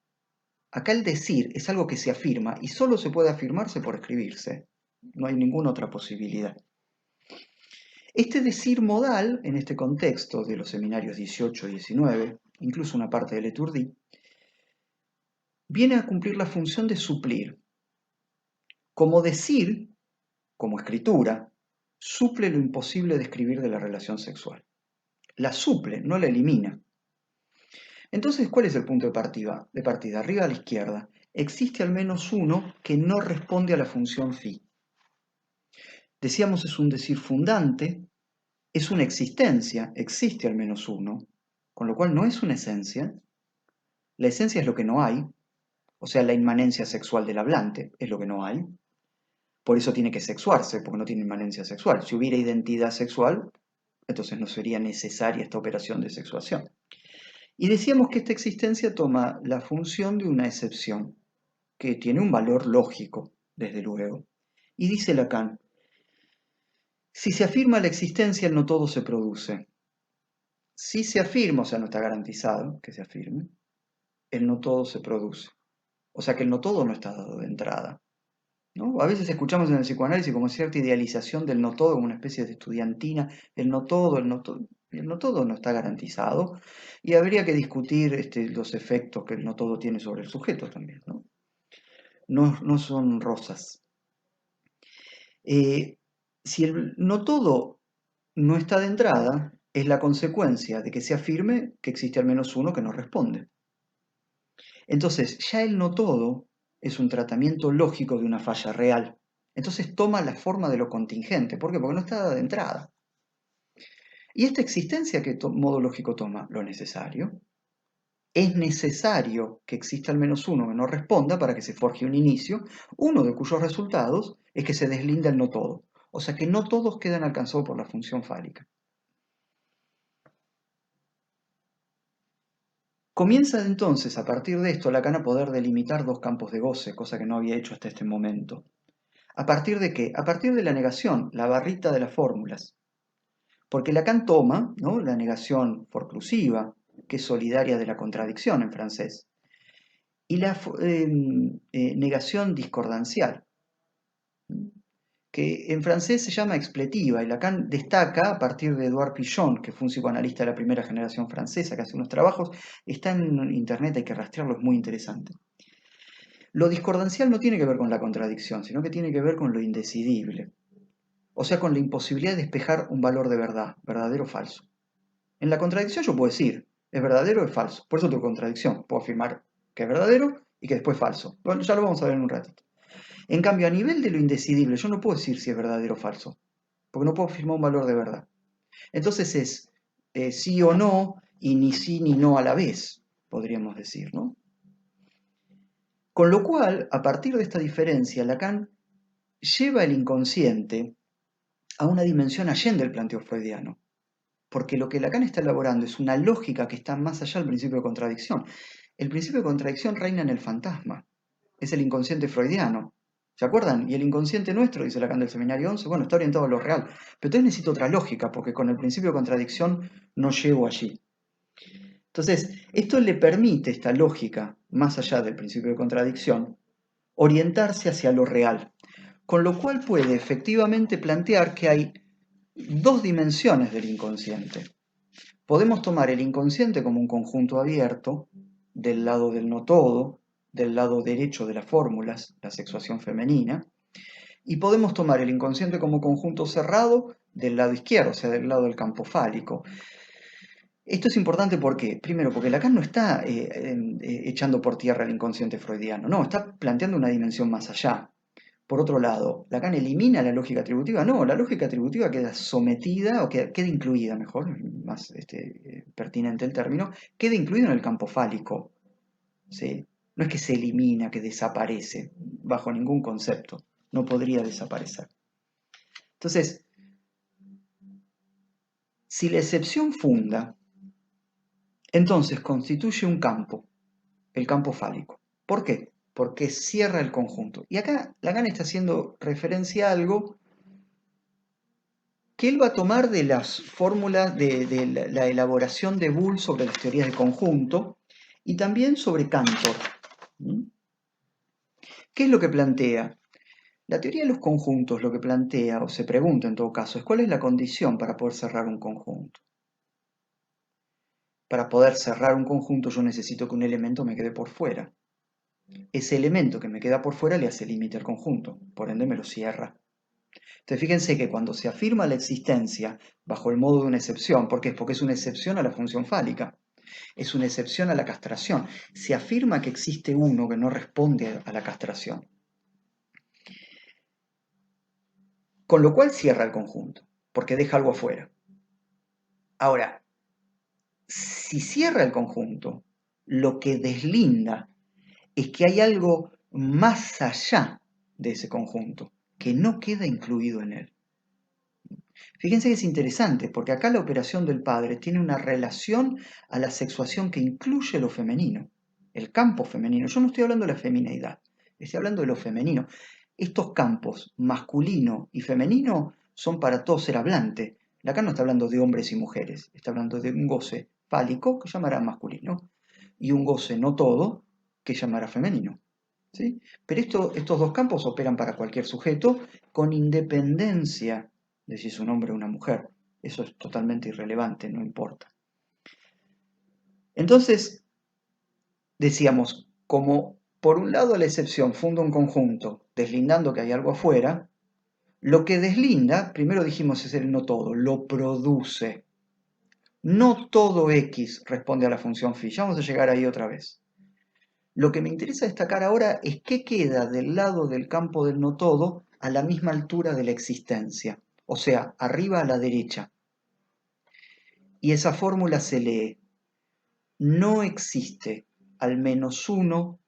Acá el decir es algo que se afirma y solo se puede afirmarse por escribirse. No hay ninguna otra posibilidad. Este decir modal, en este contexto de los seminarios 18 y 19, incluso una parte del Étourdi, viene a cumplir la función de suplir. Como decir, como escritura, suple lo imposible de escribir de la relación sexual. La suple, no la elimina. Entonces, ¿cuál es el punto de partida? Arriba a la izquierda, existe al menos uno que no responde a la función phi. Decíamos es un decir fundante, es una existencia, existe al menos uno, con lo cual no es una esencia. La esencia es lo que no hay, o sea, la inmanencia sexual del hablante es lo que no hay. Por eso tiene que sexuarse, porque no tiene inmanencia sexual. Si hubiera identidad sexual, entonces no sería necesaria esta operación de sexuación. Y decíamos que esta existencia toma la función de una excepción, que tiene un valor lógico, desde luego. Y dice Lacan, si se afirma la existencia, el no todo se produce. Si se afirma, o sea, no está garantizado que se afirme, el no todo se produce. O sea que el no todo no está dado de entrada, ¿no? A veces escuchamos en el psicoanálisis como cierta idealización del no todo, como una especie de estudiantina, el no todo, el no todo. El no todo no está garantizado y habría que discutir los efectos que el no todo tiene sobre el sujeto también, ¿no? No son rosas. Si el no todo no está de entrada, es la consecuencia de que se afirme que existe al menos uno que no responde. Entonces, ya el no todo es un tratamiento lógico de una falla real. Entonces toma la forma de lo contingente. ¿Por qué? Porque no está de entrada. ¿Y esta existencia qué modo lógico toma? Lo necesario. Es necesario que exista al menos uno que no responda para que se forje un inicio, uno de cuyos resultados es que se deslinda el no todo. O sea que no todos quedan alcanzados por la función fálica. Comienza entonces, a partir de esto, Lacan a poder delimitar dos campos de goce, cosa que no había hecho hasta este momento. ¿A partir de qué? A partir de la negación, la barrita de las fórmulas. Porque Lacan toma, ¿no?, la negación forclusiva, que es solidaria de la contradicción en francés, y la negación discordancial, que en francés se llama expletiva, y Lacan destaca a partir de Edouard Pichon, que fue un psicoanalista de la primera generación francesa, que hace unos trabajos, está en internet, hay que rastrearlo, es muy interesante. Lo discordancial no tiene que ver con la contradicción, sino que tiene que ver con lo indecidible, o sea, con la imposibilidad de despejar un valor de verdad, verdadero o falso. En la contradicción yo puedo decir, ¿es verdadero o es falso? Por eso tengo contradicción, puedo afirmar que es verdadero y que después es falso. Bueno, ya lo vamos a ver en un ratito. En cambio, a nivel de lo indecidible, yo no puedo decir si es verdadero o falso, porque no puedo afirmar un valor de verdad. Entonces es sí o no, y ni sí ni no a la vez, podríamos decir, ¿no? Con lo cual, a partir de esta diferencia, Lacan lleva el inconsciente a una dimensión allende del planteo freudiano. Porque lo que Lacan está elaborando es una lógica que está más allá del principio de contradicción. El principio de contradicción reina en el fantasma, es el inconsciente freudiano. ¿Se acuerdan? Y el inconsciente nuestro, dice Lacan del Seminario 11, bueno, está orientado a lo real. Pero entonces necesito otra lógica, porque con el principio de contradicción no llego allí. Entonces, esto le permite, esta lógica, más allá del principio de contradicción, orientarse hacia lo real, con lo cual puede efectivamente plantear que hay dos dimensiones del inconsciente. Podemos tomar el inconsciente como un conjunto abierto, del lado del no todo, del lado derecho de las fórmulas, la sexuación femenina, y podemos tomar el inconsciente como conjunto cerrado del lado izquierdo, o sea, del lado del campo fálico. Esto es importante porque, primero, porque Lacan no está echando por tierra el inconsciente freudiano, no, está planteando una dimensión más allá. Por otro lado, Lacan elimina la lógica atributiva, no, la lógica atributiva queda sometida, o queda incluida, mejor, más pertinente el término, queda incluida en el campo fálico, ¿sí? No es que se elimina, que desaparece, bajo ningún concepto, no podría desaparecer. Entonces, si la excepción funda, entonces constituye un campo, el campo fálico. ¿Por qué? Porque cierra el conjunto. Y acá Lacan está haciendo referencia a algo que él va a tomar de las fórmulas de la elaboración de Boole sobre las teorías de conjunto y también sobre Cantor. ¿Qué es lo que plantea? La teoría de los conjuntos lo que plantea, o se pregunta en todo caso, es cuál es la condición para poder cerrar un conjunto. Para poder cerrar un conjunto yo necesito que un elemento me quede por fuera. Ese elemento que me queda por fuera le hace límite al conjunto, por ende me lo cierra. Entonces fíjense que cuando se afirma la existencia bajo el modo de una excepción, ¿por qué? Porque es una excepción a la función fálica, es una excepción a la castración. Se afirma que existe uno que no responde a la castración, con lo cual cierra el conjunto, porque deja algo afuera. Ahora, si cierra el conjunto, lo que deslinda es que hay algo más allá de ese conjunto, que no queda incluido en él. Fíjense que es interesante, porque acá la operación del padre tiene una relación a la sexuación que incluye lo femenino, el campo femenino. Yo no estoy hablando de la femineidad, estoy hablando de lo femenino. Estos campos, masculino y femenino, son para todo ser hablante. Acá no está hablando de hombres y mujeres, está hablando de un goce fálico que llamará masculino y un goce no todo que llamará femenino. ¿Sí? Pero estos dos campos operan para cualquier sujeto con independencia de si es un hombre o una mujer. Eso es totalmente irrelevante, no importa. Entonces, decíamos, como por un lado la excepción funda un conjunto, deslindando que hay algo afuera, lo que deslinda, primero dijimos es el no todo, lo produce. No todo X responde a la función phi. Ya vamos a llegar ahí otra vez. Lo que me interesa destacar ahora es qué queda del lado del campo del no todo a la misma altura de la existencia, o sea, arriba a la derecha. Y esa fórmula se lee: no existe al menos uno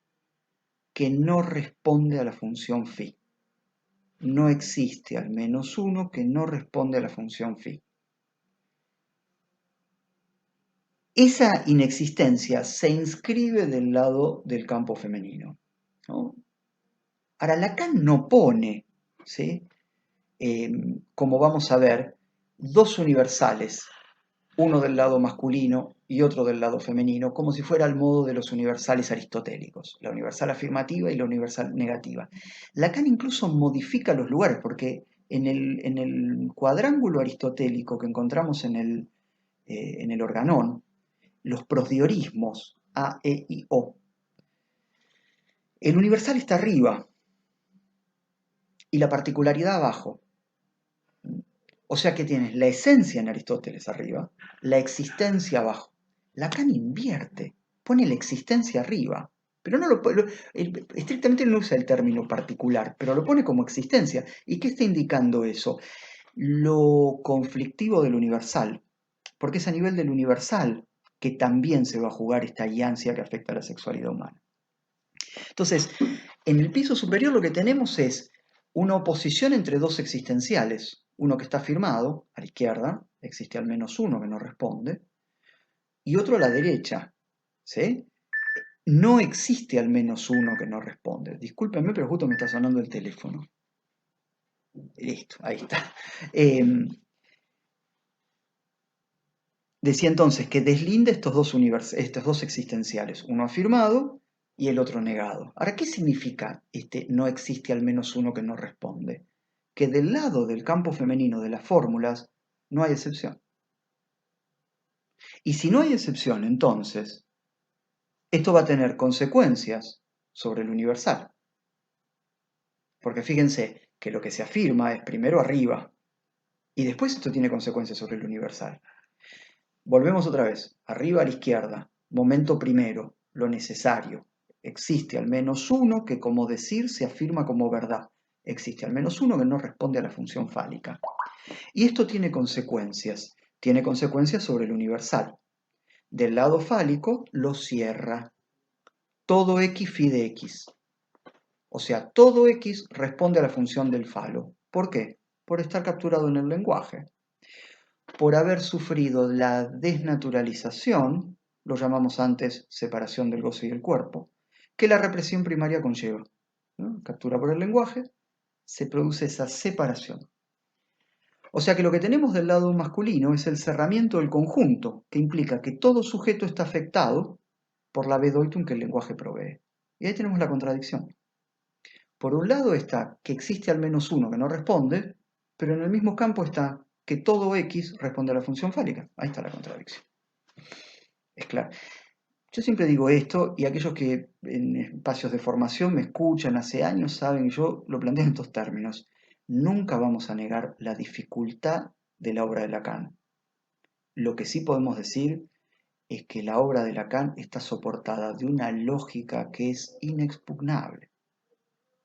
que no responde a la función phi. No existe al menos uno que no responde a la función phi. Esa inexistencia se inscribe del lado del campo femenino, ¿no? Ahora, Lacan no pone, ¿sí? Como vamos a ver, dos universales, uno del lado masculino y otro del lado femenino, como si fuera al modo de los universales aristotélicos, la universal afirmativa y la universal negativa. Lacan incluso modifica los lugares, porque en el cuadrángulo aristotélico que encontramos en el organón, los prosdiorismos A, E y O, el universal está arriba y la particularidad abajo. O sea que tienes la esencia en Aristóteles arriba, la existencia abajo. Lacan invierte, pone la existencia arriba, pero no estrictamente no usa el término particular, pero lo pone como existencia. ¿Y qué está indicando eso? Lo conflictivo del universal, porque es a nivel del universal que también se va a jugar esta alianza que afecta a la sexualidad humana. Entonces, en el piso superior lo que tenemos es una oposición entre dos existenciales. Uno que está firmado, a la izquierda, existe al menos uno que no responde, y otro a la derecha, ¿sí? No existe al menos uno que no responde. Discúlpenme, pero justo me está sonando el teléfono. Listo, ahí está. Decía entonces que deslinde estos dos existenciales, uno afirmado y el otro negado. Ahora, ¿qué significa no existe al menos uno que no responde? Que del lado del campo femenino de las fórmulas no hay excepción. Y si no hay excepción, entonces, esto va a tener consecuencias sobre el universal. Porque fíjense que lo que se afirma es primero arriba y después esto tiene consecuencias sobre el universal. Volvemos otra vez, arriba a la izquierda, momento primero, lo necesario. Existe al menos uno que, como decir, se afirma como verdad. Existe al menos uno que no responde a la función fálica. Y esto tiene consecuencias sobre el universal. Del lado fálico lo cierra. Todo x phi de x. O sea, todo x responde a la función del falo. ¿Por qué? Por estar capturado en el lenguaje. Por haber sufrido la desnaturalización, lo llamamos antes separación del goce y el cuerpo, que la represión primaria conlleva. ¿No? Captura por el lenguaje, se produce esa separación. O sea que lo que tenemos del lado masculino es el cerramiento del conjunto, que implica que todo sujeto está afectado por la Bedeutung que el lenguaje provee. Y ahí tenemos la contradicción. Por un lado está que existe al menos uno que no responde, pero en el mismo campo está que todo X responde a la función fálica. Ahí está la contradicción. Es claro. Yo siempre digo esto y aquellos que en espacios de formación me escuchan hace años saben que yo lo planteo en estos términos. Nunca vamos a negar la dificultad de la obra de Lacan. Lo que sí podemos decir es que la obra de Lacan está soportada de una lógica que es inexpugnable.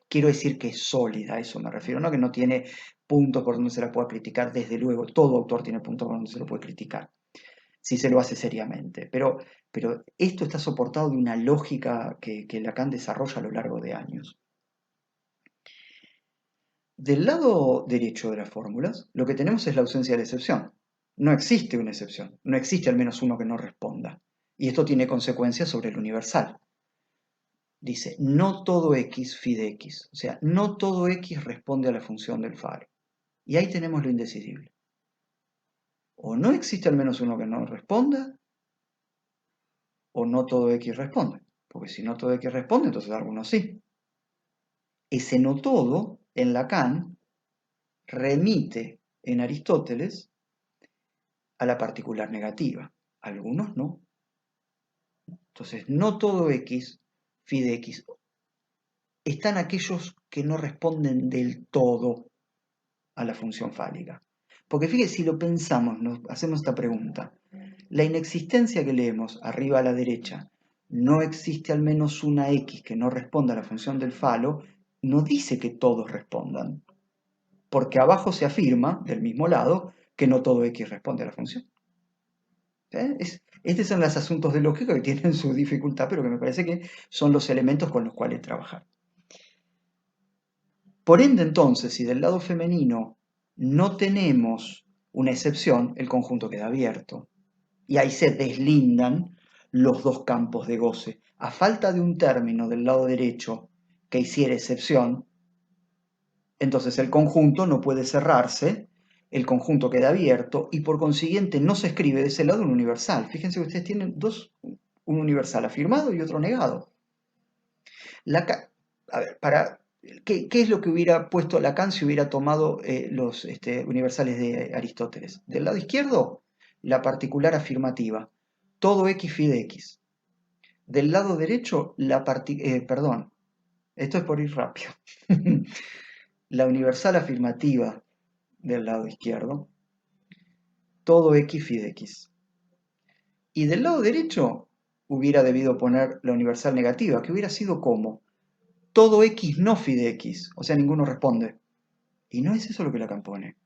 Quiero decir que es sólida, a eso me refiero, no que no tiene puntos por donde se la pueda criticar, desde luego, todo autor tiene puntos por donde se lo puede criticar, si se lo hace seriamente, pero esto está soportado de una lógica que Lacan desarrolla a lo largo de años. Del lado derecho de las fórmulas, lo que tenemos es la ausencia de excepción. No existe una excepción, no existe al menos uno que no responda, y esto tiene consecuencias sobre el universal. Dice, no todo x phi de x, o sea, no todo x responde a la función del faro. Y ahí tenemos lo indecidible. O no existe al menos uno que no responda, o no todo x responde. Porque si no todo x responde, entonces algunos sí. Ese no todo, en Lacan, remite en Aristóteles a la particular negativa. Algunos no. Entonces, no todo x, phi de x, están aquellos que no responden del todo a la función fálica. Porque fíjese, si lo pensamos, nos hacemos esta pregunta. La inexistencia que leemos arriba a la derecha, no existe al menos una x que no responda a la función del falo, no dice que todos respondan. Porque abajo se afirma, del mismo lado, que no todo x responde a la función. Estos son los asuntos de lógica que tienen su dificultad, pero que me parece que son los elementos con los cuales trabajar. Por ende, entonces, si del lado femenino no tenemos una excepción, el conjunto queda abierto. Y ahí se deslindan los dos campos de goce. A falta de un término del lado derecho que hiciera excepción, entonces el conjunto no puede cerrarse, el conjunto queda abierto y por consiguiente no se escribe de ese lado un universal. Fíjense que ustedes tienen un universal afirmado y otro negado. A ver, ¿qué es lo que hubiera puesto Lacan si hubiera tomado los universales de Aristóteles? Del lado izquierdo, la particular afirmativa, todo x phi de x. Del lado derecho, perdón, esto es por ir rápido. La universal afirmativa del lado izquierdo, todo x phi de x. Y del lado derecho hubiera debido poner la universal negativa, que hubiera sido como todo x no phi de x, o sea, ninguno responde. Y no es eso lo que Lacan pone.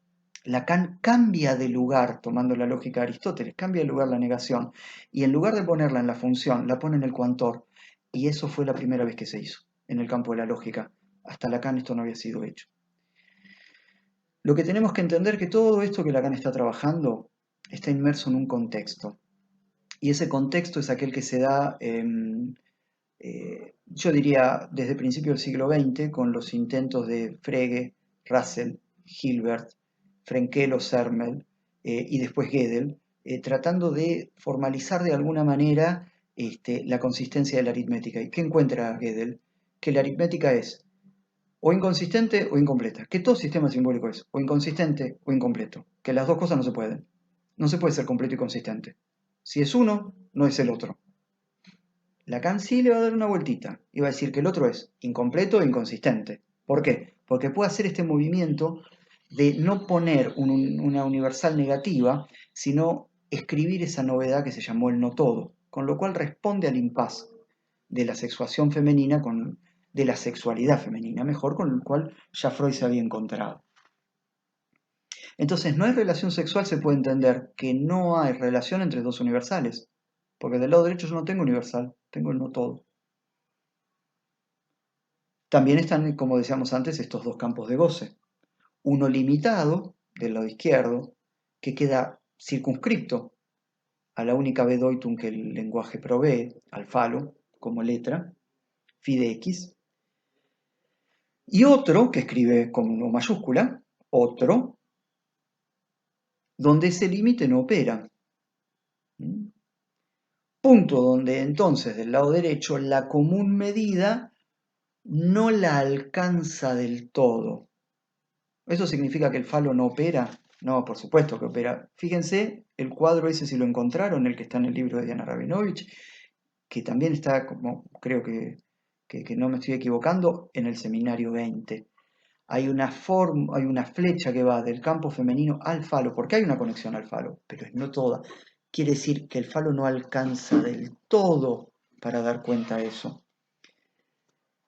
Lacan cambia de lugar, tomando la lógica de Aristóteles, cambia de lugar la negación, y en lugar de ponerla en la función, la pone en el coantor, y eso fue la primera vez que se hizo, en el campo de la lógica. Hasta Lacan esto no había sido hecho. Lo que tenemos que entender es que todo esto que Lacan está trabajando está inmerso en un contexto, y ese contexto es aquel que se da, yo diría, desde principios del siglo XX, con los intentos de Frege, Russell, Hilbert, Frenkel o Zermel, y después Gödel, tratando de formalizar de alguna manera la consistencia de la aritmética. ¿Y qué encuentra Gödel? Que la aritmética es o inconsistente o incompleta, que todo sistema simbólico es o inconsistente o incompleto, que las dos cosas no se pueden. No se puede ser completo y consistente. Si es uno, no es el otro. Lacan sí le va a dar una vueltita y va a decir que el otro es incompleto e inconsistente. ¿Por qué? Porque puede hacer este movimiento de no poner una universal negativa, sino escribir esa novedad que se llamó el no todo, con lo cual responde al impas de la sexuación femenina, de la sexualidad femenina, mejor, con el cual ya Freud se había encontrado. Entonces, no hay relación sexual, se puede entender que no hay relación entre dos universales, porque del lado derecho yo no tengo universal, tengo el no todo. También están, como decíamos antes, estos dos campos de goce. Uno limitado, del lado izquierdo, que queda circunscripto a la única Bedeutung que el lenguaje provee, al falo, como letra, phi de x. Y otro, que escribe con O mayúscula, otro, donde ese límite no opera. Punto donde entonces del lado derecho la común medida no la alcanza del todo. ¿Eso significa que el falo no opera? No, por supuesto que opera. Fíjense el cuadro ese, si lo encontraron, el que está en el libro de Diana Rabinovich, que también está, como creo que no me estoy equivocando, en el seminario 20. Hay hay una flecha que va del campo femenino al falo, porque hay una conexión al falo, pero no toda. Quiere decir que el falo no alcanza del todo para dar cuenta de eso.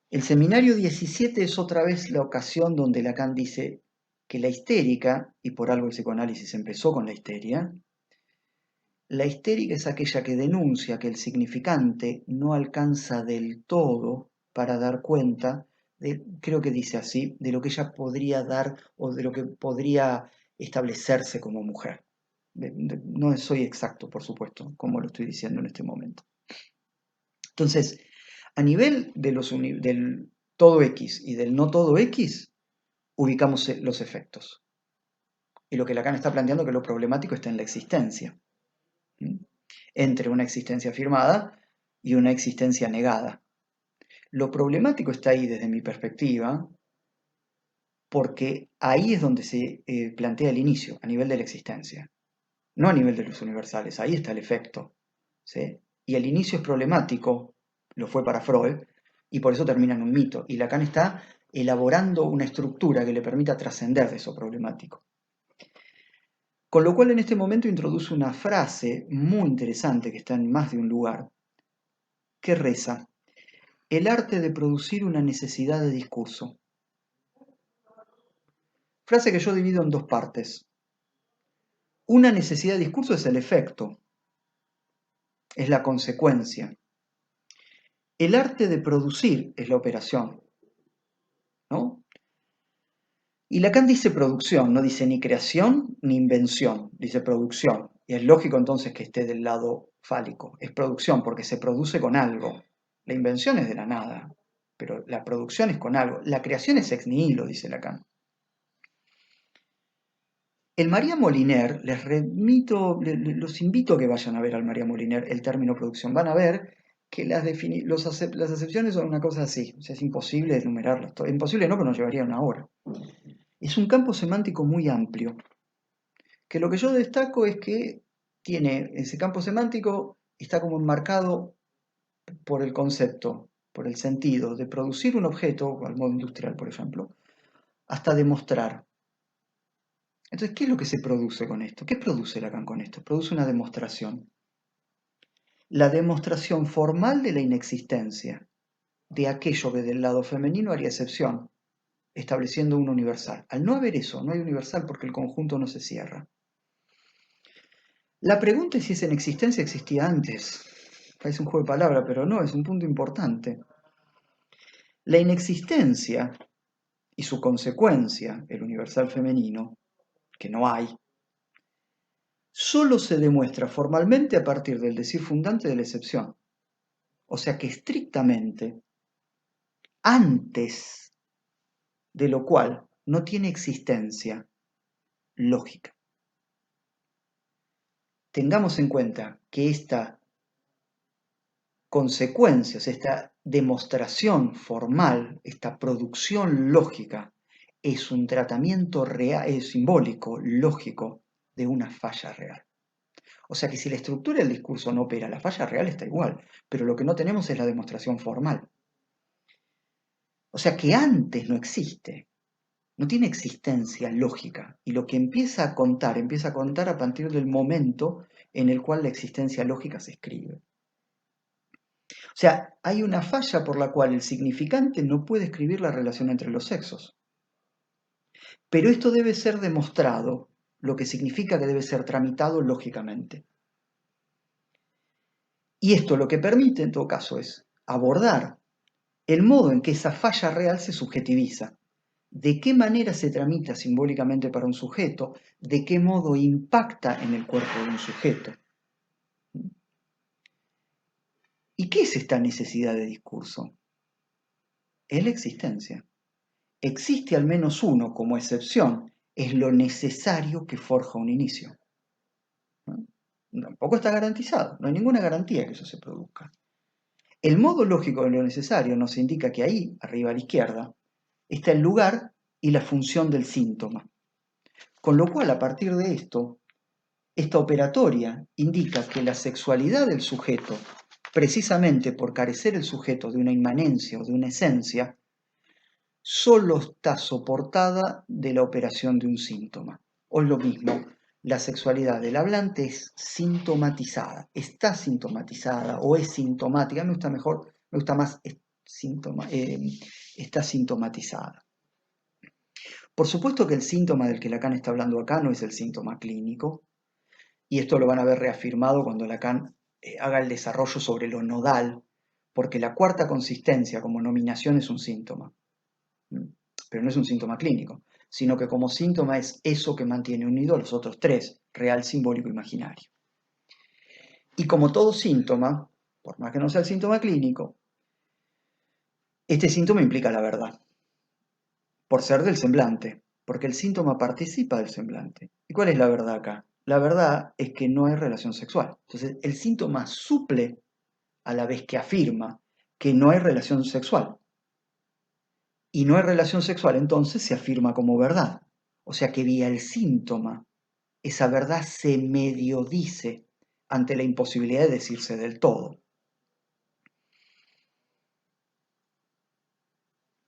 El seminario 17 es otra vez la ocasión donde Lacan dice que la histérica, y por algo el psicoanálisis empezó con la histérica es aquella que denuncia que el significante no alcanza del todo para dar cuenta de, creo que dice así, de lo que ella podría dar o de lo que podría establecerse como mujer. No soy exacto, por supuesto, como lo estoy diciendo en este momento. Entonces, a nivel de del todo X y del no todo X, ubicamos los efectos. Y lo que Lacan está planteando es que lo problemático está en la existencia. Entre una existencia afirmada y una existencia negada. Lo problemático está ahí desde mi perspectiva, porque ahí es donde se plantea el inicio, a nivel de la existencia, no a nivel de los universales, ahí está el efecto. ¿Sí? Y el inicio es problemático, lo fue para Freud, y por eso termina en un mito. Y Lacan está elaborando una estructura que le permita trascender de eso problemático. Con lo cual en este momento introduce una frase muy interesante que está en más de un lugar, que reza: el arte de producir una necesidad de discurso. Frase que yo divido en dos partes. Una necesidad de discurso es el efecto, es la consecuencia. El arte de producir es la operación, ¿no? Y Lacan dice producción, no dice ni creación ni invención, dice producción. Y es lógico entonces que esté del lado fálico. Es producción porque se produce con algo. La invención es de la nada, pero la producción es con algo. La creación es ex nihilo, dice Lacan. El María Moliner, los invito a que vayan a ver al María Moliner el término producción. Van a ver que las acepciones son una cosa así. O sea, es imposible enumerarlas. Imposible no, pero nos llevaría una hora. Es un campo semántico muy amplio, que lo que yo destaco es que tiene ese campo semántico, está como enmarcado por el concepto, por el sentido de producir un objeto, al modo industrial, por ejemplo, hasta demostrar. Entonces, ¿qué es lo que se produce con esto? ¿Qué produce Lacan con esto? Produce una demostración. La demostración formal de la inexistencia, de aquello que del lado femenino haría excepción, estableciendo un universal. Al no haber eso, no hay universal porque el conjunto no se cierra. La pregunta es si esa inexistencia existía antes. Parece un juego de palabras, pero no, es un punto importante. La inexistencia y su consecuencia, el universal femenino, que no hay, solo se demuestra formalmente a partir del decir fundante de la excepción. O sea que estrictamente, antes de lo cual no tiene existencia lógica. tengamos en cuenta que esta consecuencia, o sea, esta demostración formal, esta producción lógica, es un tratamiento real, es simbólico, lógico, de una falla real. O sea que si la estructura del discurso no opera, la falla real está igual, pero lo que no tenemos es la demostración formal. O sea que antes no existe, no tiene existencia lógica, y lo que empieza a contar a partir del momento en el cual la existencia lógica se escribe. O sea, hay una falla por la cual el significante no puede escribir la relación entre los sexos. Pero esto debe ser demostrado, lo que significa que debe ser tramitado lógicamente. Y esto lo que permite, en todo caso, es abordar el modo en que esa falla real se subjetiviza, de qué manera se tramita simbólicamente para un sujeto, de qué modo impacta en el cuerpo de un sujeto. ¿Y qué es esta necesidad de discurso? Es la existencia. Existe al menos uno como excepción, es lo necesario que forja un inicio. ¿No? Tampoco está garantizado, no hay ninguna garantía que eso se produzca. El modo lógico de lo necesario nos indica que ahí, arriba a la izquierda, está el lugar y la función del síntoma. Con lo cual, a partir de esto, esta operatoria indica que la sexualidad del sujeto, precisamente por carecer el sujeto de una inmanencia o de una esencia, solo está soportada de la operación de un síntoma. O es lo mismo, la sexualidad del hablante es sintomatizada, está sintomatizada o es sintomática, me gusta mejor, me gusta más está sintomatizada. Por supuesto que el síntoma del que Lacan está hablando acá no es el síntoma clínico, y esto lo van a ver reafirmado cuando Lacan haga el desarrollo sobre lo nodal, porque la cuarta consistencia como nominación es un síntoma, pero no es un síntoma clínico, sino que como síntoma es eso que mantiene unido a los otros tres, real, simbólico, imaginario. Y como todo síntoma, por más que no sea el síntoma clínico, este síntoma implica la verdad, por ser del semblante, porque el síntoma participa del semblante. ¿Y cuál es la verdad acá? La verdad es que no hay relación sexual. Entonces, el síntoma suple a la vez que afirma que no hay relación sexual. Y no hay relación sexual, entonces se afirma como verdad. O sea que vía el síntoma, esa verdad se medio dice ante la imposibilidad de decirse del todo.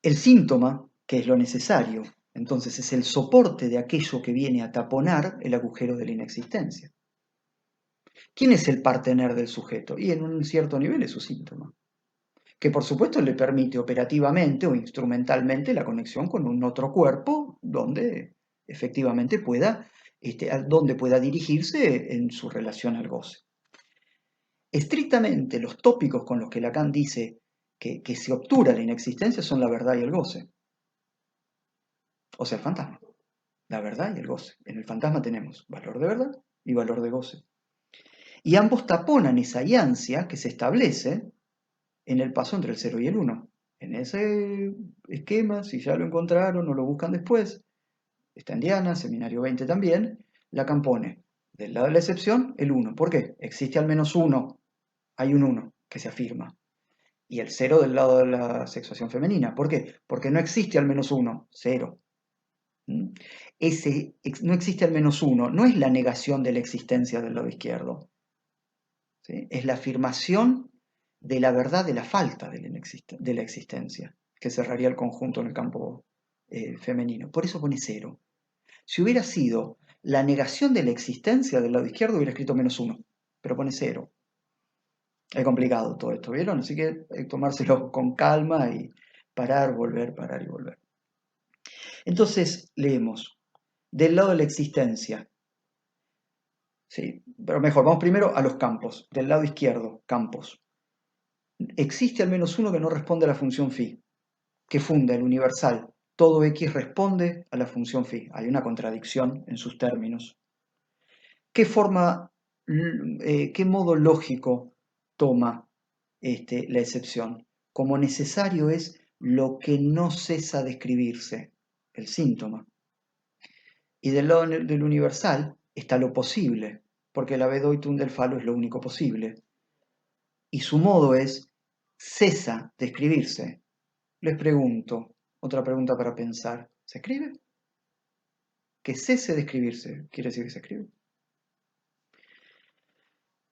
El síntoma, que es lo necesario, entonces es el soporte de aquello que viene a taponar el agujero de la inexistencia. ¿Quién es el partener del sujeto? Y en un cierto nivel es su síntoma, que por supuesto le permite operativamente o instrumentalmente la conexión con un otro cuerpo donde efectivamente donde pueda dirigirse en su relación al goce. Estrictamente los tópicos con los que Lacan dice que se obtura la inexistencia son la verdad y el goce, o sea, el fantasma, la verdad y el goce. En el fantasma tenemos valor de verdad y valor de goce. Y ambos taponan esa ansia que se establece en el paso entre el 0 y el 1. En ese esquema, si ya lo encontraron o lo buscan después, está en Diana, Seminario 20 también, Lacan pone del lado de la excepción el 1. ¿Por qué? Existe al menos uno, hay un 1 que se afirma. Y el 0 del lado de la sexuación femenina. ¿Por qué? Porque no existe al menos uno, 0. No existe al menos uno, no es la negación de la existencia del lado izquierdo, ¿sí? Es la afirmación de la verdad de la falta de la existencia, que cerraría el conjunto en el campo femenino. Por eso pone 0. Si hubiera sido la negación de la existencia del lado izquierdo, hubiera escrito -1, pero pone 0. Es complicado todo esto, ¿vieron? Así que hay que tomárselo con calma y parar y volver. Entonces, leemos, del lado de la existencia, ¿sí? Pero mejor, vamos primero a los campos. Del lado izquierdo, campos. Existe al menos uno que no responde a la función phi, que funda el universal. Todo X responde a la función phi. Hay una contradicción en sus términos. ¿Qué qué modo lógico toma la excepción? Como necesario es lo que no cesa de escribirse, el síntoma. Y del lado del universal está lo posible, porque la Bedoitung del falo es lo único posible. Y su modo es, cesa de escribirse. Les pregunto, otra pregunta para pensar, ¿se escribe? Que cese de escribirse, quiere decir que se escribe.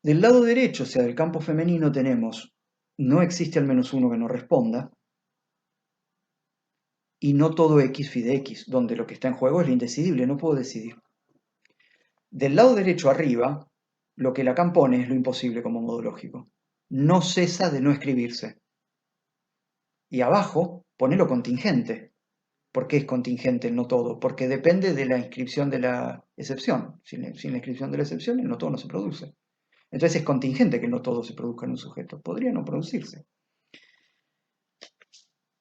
Del lado derecho, o sea, del campo femenino, tenemos, no existe al menos uno que no responda, y no todo X fide X, donde lo que está en juego es lo indecidible, no puedo decidir. Del lado derecho arriba, lo que Lacan pone es lo imposible como modo lógico. No cesa de no escribirse. Y abajo pone lo contingente. ¿Por qué es contingente el no todo? Porque depende de la inscripción de la excepción. Sin la inscripción de la excepción, el no todo no se produce. Entonces es contingente que no todo se produzca en un sujeto. Podría no producirse.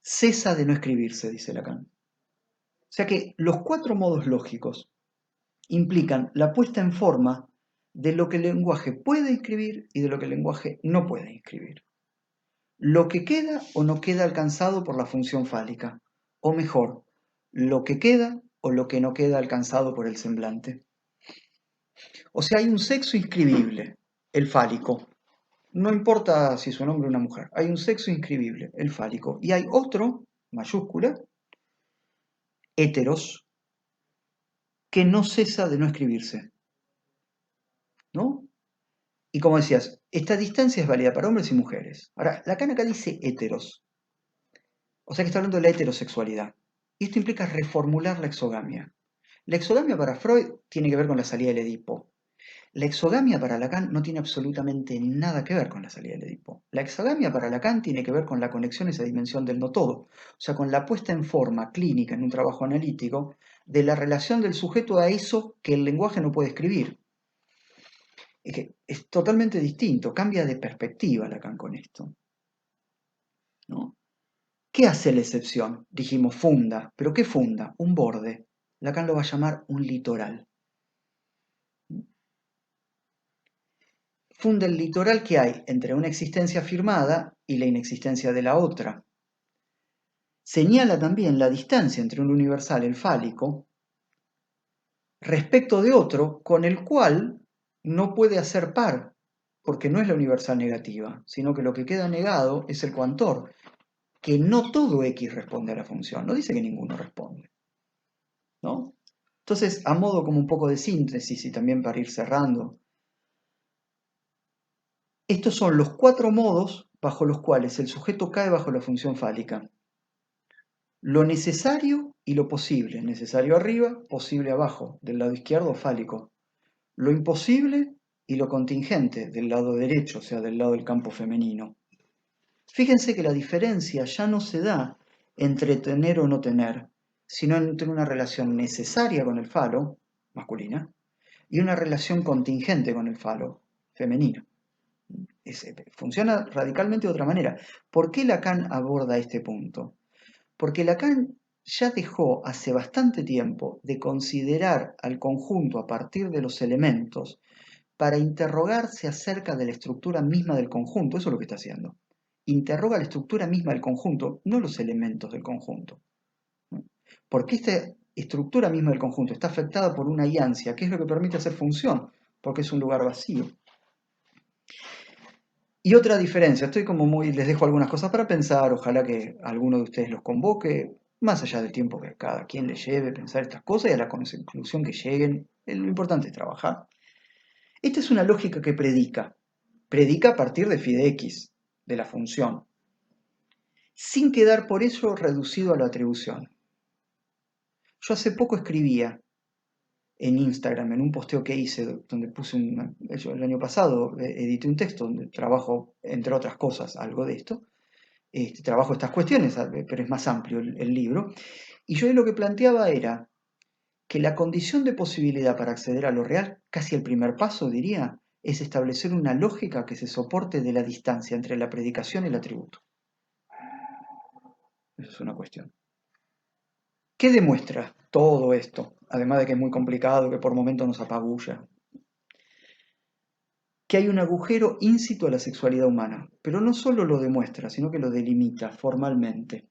Cesa de no escribirse, dice Lacan. O sea que los cuatro modos lógicos implican la puesta en forma de lo que el lenguaje puede inscribir y de lo que el lenguaje no puede inscribir. Lo que queda o no queda alcanzado por la función fálica, o mejor, lo que queda o lo que no queda alcanzado por el semblante. O sea, hay un sexo inscribible, el fálico. No importa si es un hombre o una mujer, hay un sexo inscribible, el fálico. Y hay otro, mayúscula, héteros, que no cesa de no escribirse, ¿no? Y como decías, esta distancia es válida para hombres y mujeres. Ahora, Lacan acá dice héteros, o sea que está hablando de la heterosexualidad. Y esto implica reformular la exogamia. La exogamia para Freud tiene que ver con la salida del Edipo. La exogamia para Lacan no tiene absolutamente nada que ver con la salida del Edipo. La exogamia para Lacan tiene que ver con la conexión, esa dimensión del no todo, o sea, con la puesta en forma clínica en un trabajo analítico de la relación del sujeto a eso que el lenguaje no puede escribir. Es que es totalmente distinto, cambia de perspectiva Lacan con esto, ¿no? ¿Qué hace la excepción? Dijimos funda, pero ¿qué funda? Un borde. Lacan lo va a llamar un litoral. Funda el litoral que hay entre una existencia afirmada y la inexistencia de la otra. Señala también la distancia entre un universal, el fálico, respecto de otro con el cual no puede hacer par, porque no es la universal negativa, sino que lo que queda negado es el coantor, que no todo X responde a la función, no dice que ninguno responde, ¿no? Entonces, a modo como un poco de síntesis y también para ir cerrando, estos son los cuatro modos bajo los cuales el sujeto cae bajo la función fálica. Lo necesario y lo posible, necesario arriba, posible abajo, del lado izquierdo fálico. Lo imposible y lo contingente, del lado derecho, o sea, del lado del campo femenino. Fíjense que la diferencia ya no se da entre tener o no tener, sino entre una relación necesaria con el falo, masculina, y una relación contingente con el falo, femenina. Funciona radicalmente de otra manera. ¿Por qué Lacan aborda este punto? Porque Lacan ya dejó hace bastante tiempo de considerar al conjunto a partir de los elementos para interrogarse acerca de la estructura misma del conjunto. Eso es lo que está haciendo. Interroga la estructura misma del conjunto, no los elementos del conjunto. Porque esta estructura misma del conjunto está afectada por una iancia, que es lo que permite hacer función, porque es un lugar vacío. Y otra diferencia, estoy como muy, les dejo algunas cosas para pensar, ojalá que alguno de ustedes los convoque, más allá del tiempo que cada quien le lleve pensar estas cosas y a la conclusión que lleguen, lo importante es trabajar. Esta es una lógica que predica a partir de Fidex, de la función, sin quedar por eso reducido a la atribución. Yo hace poco escribía en Instagram, en un posteo que hice, donde puse el año pasado edité un texto donde trabajo, entre otras cosas, algo de esto, trabajo estas cuestiones, pero es más amplio el libro, y yo lo que planteaba era que la condición de posibilidad para acceder a lo real, casi el primer paso diría, es establecer una lógica que se soporte de la distancia entre la predicación y el atributo. Esa es una cuestión. ¿Qué demuestra todo esto? Además de que es muy complicado, que por momentos nos apabulla. Que hay un agujero íncito a la sexualidad humana, pero no solo lo demuestra, sino que lo delimita formalmente.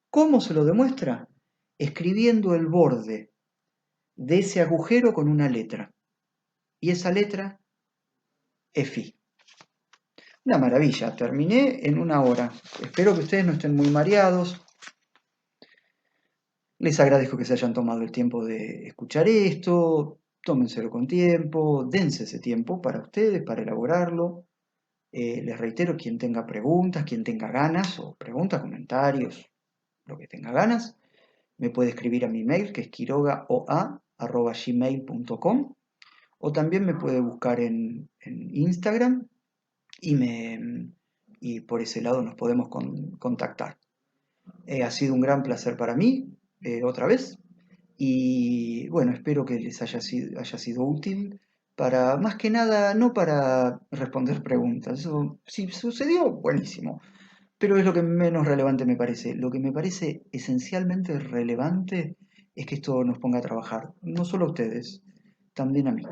¿Cómo se lo demuestra? Escribiendo el borde de ese agujero con una letra. y esa letra es Fi. Una maravilla, terminé en 1 hora. Espero que ustedes no estén muy mareados. Les agradezco que se hayan tomado el tiempo de escuchar esto. Tómenselo con tiempo, dense ese tiempo para ustedes, para elaborarlo. Les reitero, quien tenga preguntas, quien tenga ganas, o preguntas, comentarios, lo que tenga ganas, me puede escribir a mi mail, que es quirogaoa@gmail.com, o también me puede buscar en Instagram y, y por ese lado nos podemos contactar. Ha sido un gran placer para mí, otra vez, y bueno, espero que les haya sido útil para, más que nada, no para responder preguntas. Eso, si sucedió, buenísimo. Pero es lo que menos relevante me parece. Lo que me parece esencialmente relevante es que esto nos ponga a trabajar. No solo a ustedes, también a mí.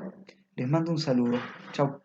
Les mando un saludo. Chao.